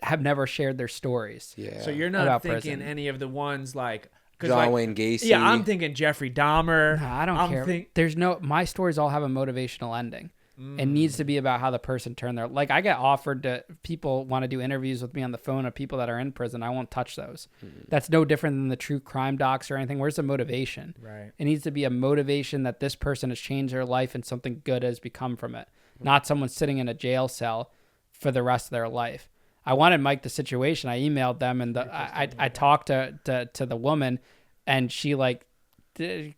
have never shared their stories. Yeah. So you're not About thinking prison. any of the ones like John Wayne Gacy. Yeah, I'm thinking Jeffrey Dahmer. No, I don't care. There's my stories all have a motivational ending. It needs to be about how the person turned their, like I get offered to, people want to do interviews with me on the phone of people that are in prison. I won't touch those. That's no different than the true crime docs or anything. Where's the motivation? Right. It needs to be a motivation that this person has changed their life and something good has become from it. Not someone sitting in a jail cell for the rest of their life. I wanted Mike the Situation. I emailed them and I talked to the woman and she like,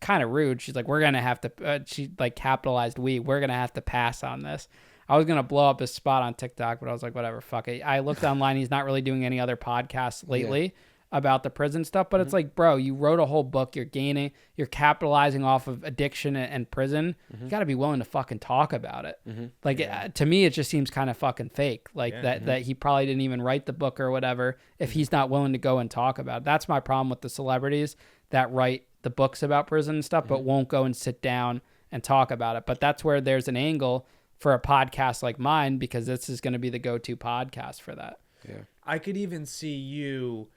kind of rude. She's like, we're going to have to, she like capitalized we're going to have to pass on this. I was going to blow up his spot on TikTok, but I was like, whatever, fuck it. I looked online. He's not really doing any other podcasts lately about the prison stuff, but it's like, bro, you wrote a whole book. You're capitalizing off of addiction and prison. You got to be willing to fucking talk about it. Like to me, it just seems kind of fucking fake. Like that he probably didn't even write the book or whatever if he's not willing to go and talk about it. That's my problem with the celebrities that write the books about prison and stuff, but won't go and sit down and talk about it. But that's where there's an angle for a podcast like mine, because this is going to be the go-to podcast for that. Yeah. I could even see you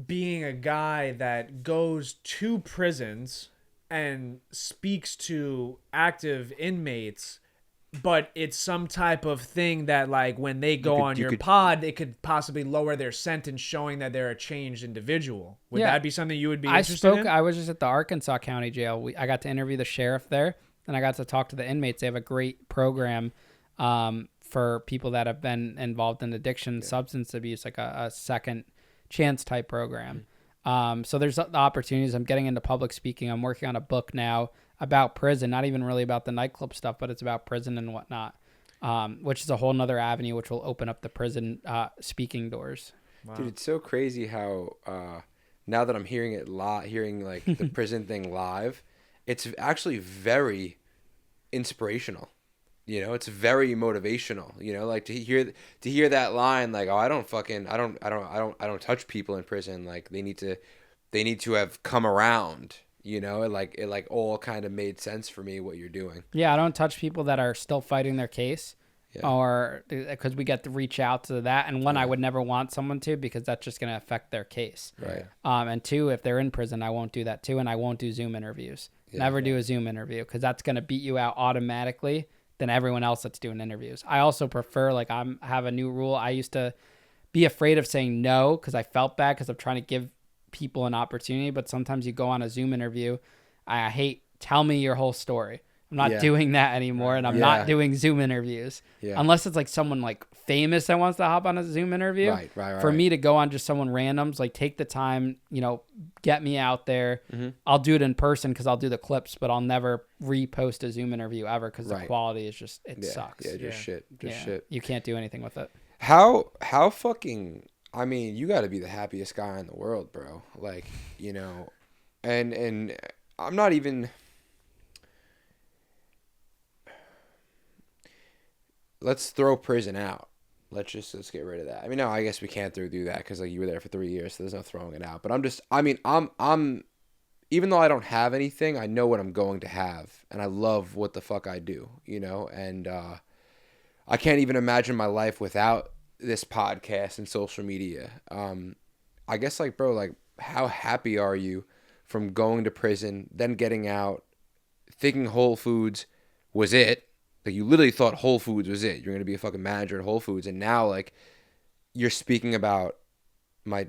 being a guy that goes to prisons and speaks to active inmates, but it's some type of thing that like when they go on your pod, it could possibly lower their sentence, showing that they're a changed individual. Would that be something you would be interested in? I was just at the Arkansas County Jail. I got to interview the sheriff there, and I got to talk to the inmates. They have a great program for people that have been involved in addiction, substance abuse, like a second chance type program. So there's the opportunities. I'm getting into public speaking. I'm working on a book now about prison, not even really about the nightclub stuff, but it's about prison and whatnot, which is a whole nother avenue, which will open up the prison speaking doors. Wow. Dude, it's so crazy how now that I'm hearing like the prison thing live, it's actually very inspirational. It's very motivational. Like to hear that line, like, oh, I don't touch people in prison. Like they need to have come around. It all kind of made sense for me what you're doing. Yeah, I don't touch people that are still fighting their case, or because we get to reach out to that. And one, I would never want someone to, because that's just going to affect their case. Right. And two, if they're in prison, I won't do that too, and I won't do Zoom interviews. Never do a Zoom interview, because that's going to beat you out automatically than everyone else that's doing interviews. I also prefer, like, have a new rule. I used to be afraid of saying no because I felt bad because I'm trying to give people an opportunity, but sometimes you go on a Zoom interview. I hate, tell me your whole story. I'm not doing that anymore, and I'm not doing Zoom interviews unless it's like someone like famous that wants to hop on a Zoom interview. Right. For me to go on just someone randoms, like take the time, get me out there. I'll do it in person because I'll do the clips, but I'll never repost a Zoom interview ever because the quality is just sucks. Yeah, just shit. Shit. You can't do anything with it. How fucking, I mean, you got to be the happiest guy in the world, bro. Like, and I'm not even. Let's throw prison out. Let's get rid of that. I mean, no, I guess we can't do that because like you were there for 3 years, so there's no throwing it out. But I'm even though I don't have anything, I know what I'm going to have, and I love what the fuck I do, and I can't even imagine my life without this podcast and social media. I guess like, bro, like how happy are you from going to prison, then getting out, thinking Whole Foods was it? Like you literally thought Whole Foods was it. You're gonna be a fucking manager at Whole Foods, and now like you're speaking about my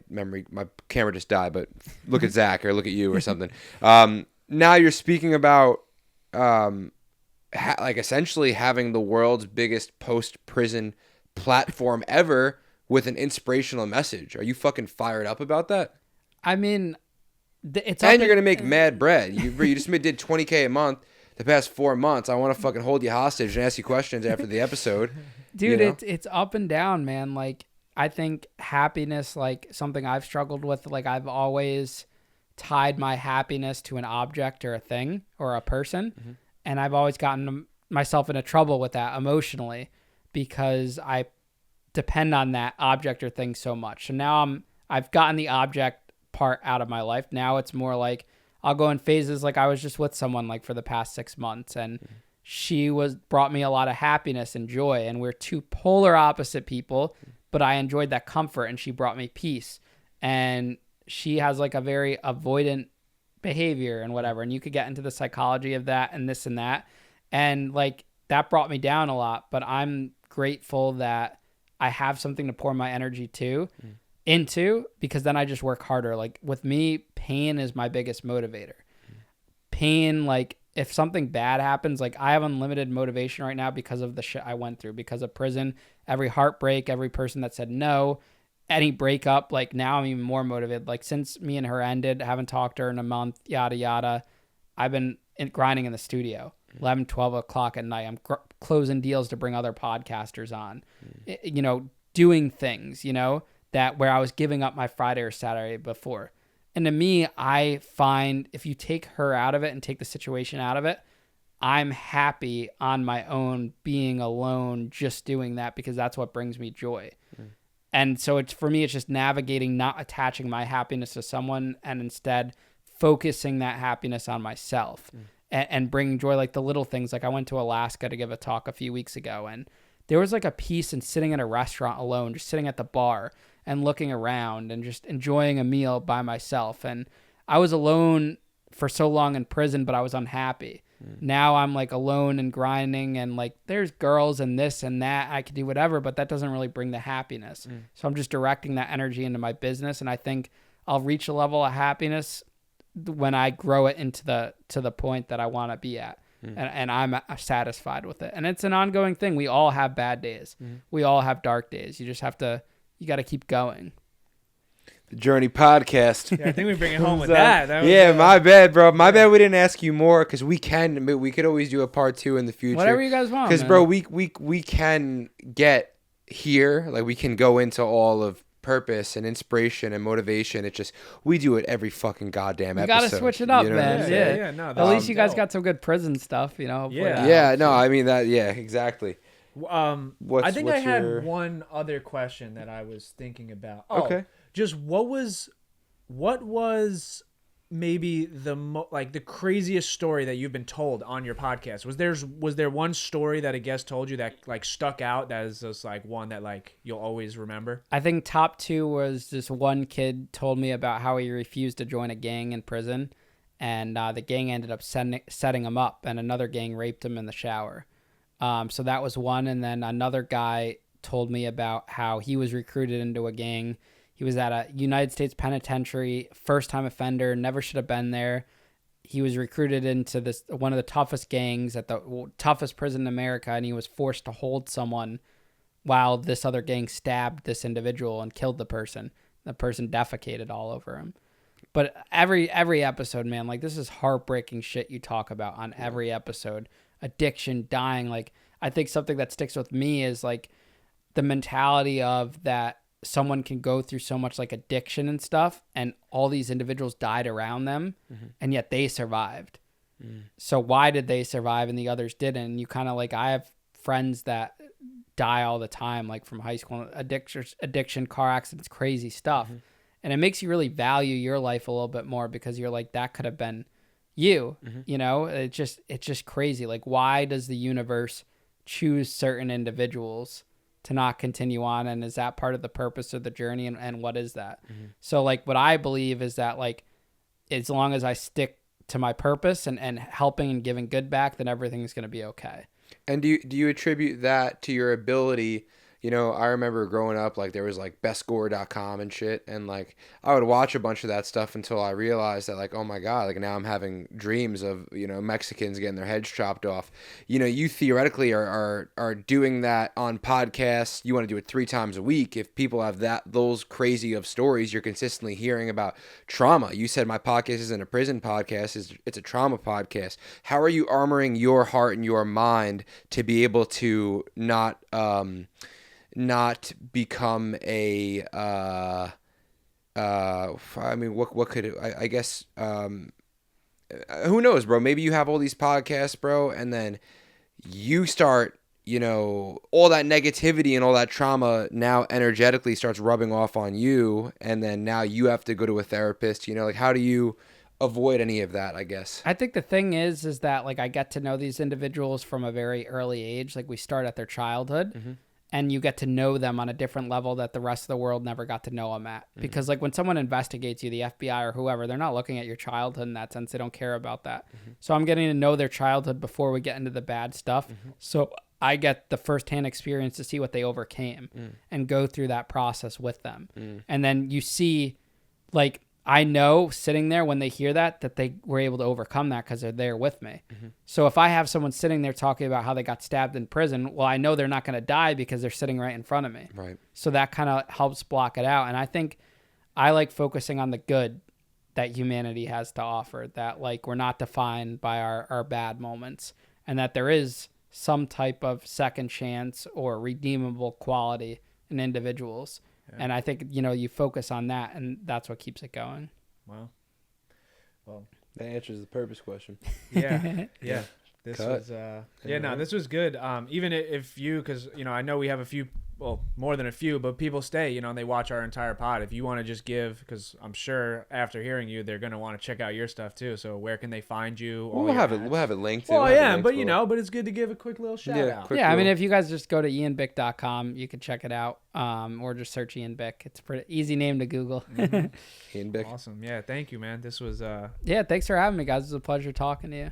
camera just died, but look at Zach or look at you or something. Now you're speaking about like essentially having the world's biggest post-prison platform ever with an inspirational message. Are you fucking fired up about that? I mean, it's and you're gonna make mad bread. You just did $20K a month the past 4 months. I want to fucking hold you hostage and ask you questions after the episode. Dude, you know? it's up and down, man. Like, I think happiness, like something I've struggled with, like I've always tied my happiness to an object or a thing or a person. Mm-hmm. And I've always gotten myself into trouble with that emotionally because I depend on that object or thing so much. So now I've gotten the object part out of my life. Now it's more like I'll go in phases. Like I was just with someone like for the past 6 months, and she brought me a lot of happiness and joy, and we're two polar opposite people, but I enjoyed that comfort, and she brought me peace. And she has like a very avoidant behavior and whatever, and you could get into the psychology of that and this and that, and like that brought me down a lot. But I'm grateful that I have something to pour my energy into, because then I just work harder. Like with me, pain is my biggest motivator. Pain, like if something bad happens, like I have unlimited motivation right now because of the shit I went through, because of prison, every heartbreak, every person that said no, any breakup. Like now I'm even more motivated. Like since me and her ended, haven't talked to her in a month, yada, yada. I've been grinding in the studio 11, 12 o'clock at night. I'm closing deals to bring other podcasters on, doing things, that where I was giving up my Friday or Saturday before. And to me, I find if you take her out of it and take the situation out of it, I'm happy on my own, being alone, just doing that, because that's what brings me joy. And so for me, it's just navigating, not attaching my happiness to someone, and instead focusing that happiness on myself and bringing joy, like the little things. Like I went to Alaska to give a talk a few weeks ago, and there was like a peace in sitting in a restaurant alone, just sitting at the bar and looking around and just enjoying a meal by myself. And I was alone for so long in prison, but I was unhappy. Now I'm like alone and grinding, and like there's girls and this and that. I could do whatever, but that doesn't really bring the happiness. So I'm just directing that energy into my business, and I think I'll reach a level of happiness when I grow it to the point that I want to be at. And I'm satisfied with it. And it's an ongoing thing. We all have bad days. We all have dark days. You got to keep going. The Journey Podcast. Yeah, I think we bring it home with that. My bad, bro. My bad we didn't ask you more, because we could always do a part 2 in the future. Whatever you guys want. Because, bro, we can get here. Like, we can go into all of purpose and inspiration and motivation. It's just we do it every fucking goddamn episode. You gotta switch it up, man. No, at least you guys got some good prison stuff, I mean that. Yeah, exactly. I think I had one other question that I was thinking about. Okay. Just what was maybe the craziest story that you've been told on your podcast? Was there one story that a guest told you that like stuck out, that is just like one that like you'll always remember? I think top 2 was this one kid told me about how he refused to join a gang in prison, and the gang ended up setting him up, and another gang raped him in the shower. So that was one. And then another guy told me about how he was recruited into a gang. He was at a United States penitentiary, first-time offender, never should have been there. He was recruited into one of the toughest gangs at the toughest prison in America, and he was forced to hold someone while this other gang stabbed this individual and killed the person. The person defecated all over him. But every episode, man, like this is heartbreaking shit you talk about on every episode. Addiction, dying. Like I think something that sticks with me is like the mentality of that someone can go through so much like addiction and stuff, and all these individuals died around them, and yet they survived. So why did they survive and the others didn't? And you kind of like, I have friends that die all the time, like from high school, addiction, car accidents, crazy stuff. And it makes you really value your life a little bit more, because you're like, that could have been you, it's just crazy. Like, why does the universe choose certain individuals to not continue on? And is that part of the purpose of the journey? And what is that? So like what I believe is that like, as long as I stick to my purpose and helping and giving good back, then everything's going to be okay. And do you attribute that to your ability? You know, I remember growing up, like there was like bestscore.com and shit. And like I would watch a bunch of that stuff until I realized that like, oh my God, like now I'm having dreams of, you know, Mexicans getting their heads chopped off. You know, you theoretically are doing that on podcasts. You want to do it 3 times a week. If people have those crazy of stories, you're consistently hearing about trauma. You said my podcast isn't a prison podcast, it's a trauma podcast. How are you armoring your heart and your mind to be able to not become a I mean what could it, I guess who knows, bro? Maybe you have all these podcasts, bro, and then you start, you know, all that negativity and all that trauma now energetically starts rubbing off on you, and then now you have to go to a therapist, you know, like how do you avoid any of that, I guess? I think the thing is that like I get to know these individuals from a very early age. Like we start at their childhood, and you get to know them on a different level that the rest of the world never got to know them at. Because like when someone investigates you, the FBI or whoever, they're not looking at your childhood in that sense. They don't care about that. So I'm getting to know their childhood before we get into the bad stuff. So I get the firsthand experience to see what they overcame and go through that process with them. And then you see, like, I know sitting there when they hear that they were able to overcome that because they're there with me. So if I have someone sitting there talking about how they got stabbed in prison, well, I know they're not going to die because they're sitting right in front of me. Right. So that kind of helps block it out. And I think I like focusing on the good that humanity has to offer, that like we're not defined by our bad moments, and that there is some type of second chance or redeemable quality in individuals. And I think, you know, you focus on that, and that's what keeps it going. Wow. Well, That answers the purpose question. yeah. This Cut. was this was good. Even if you, because you know, I know we have a few, well, more than a few, but people stay, you know, and they watch our entire pod. If you want to just give, because I'm sure after hearing you, they're gonna want to check out your stuff too. So where can they find you? We'll have it linked. Well, yeah, but you know, but it's good to give a quick little shout out. quick Yeah, I mean, little- if you guys just go to ianbick.com, you can check it out, or just search Ian Bick. It's a pretty easy name to Google. Ian Bick. Awesome. Yeah, thank you, man. This was Yeah, thanks for having me, guys. It was a pleasure talking to you.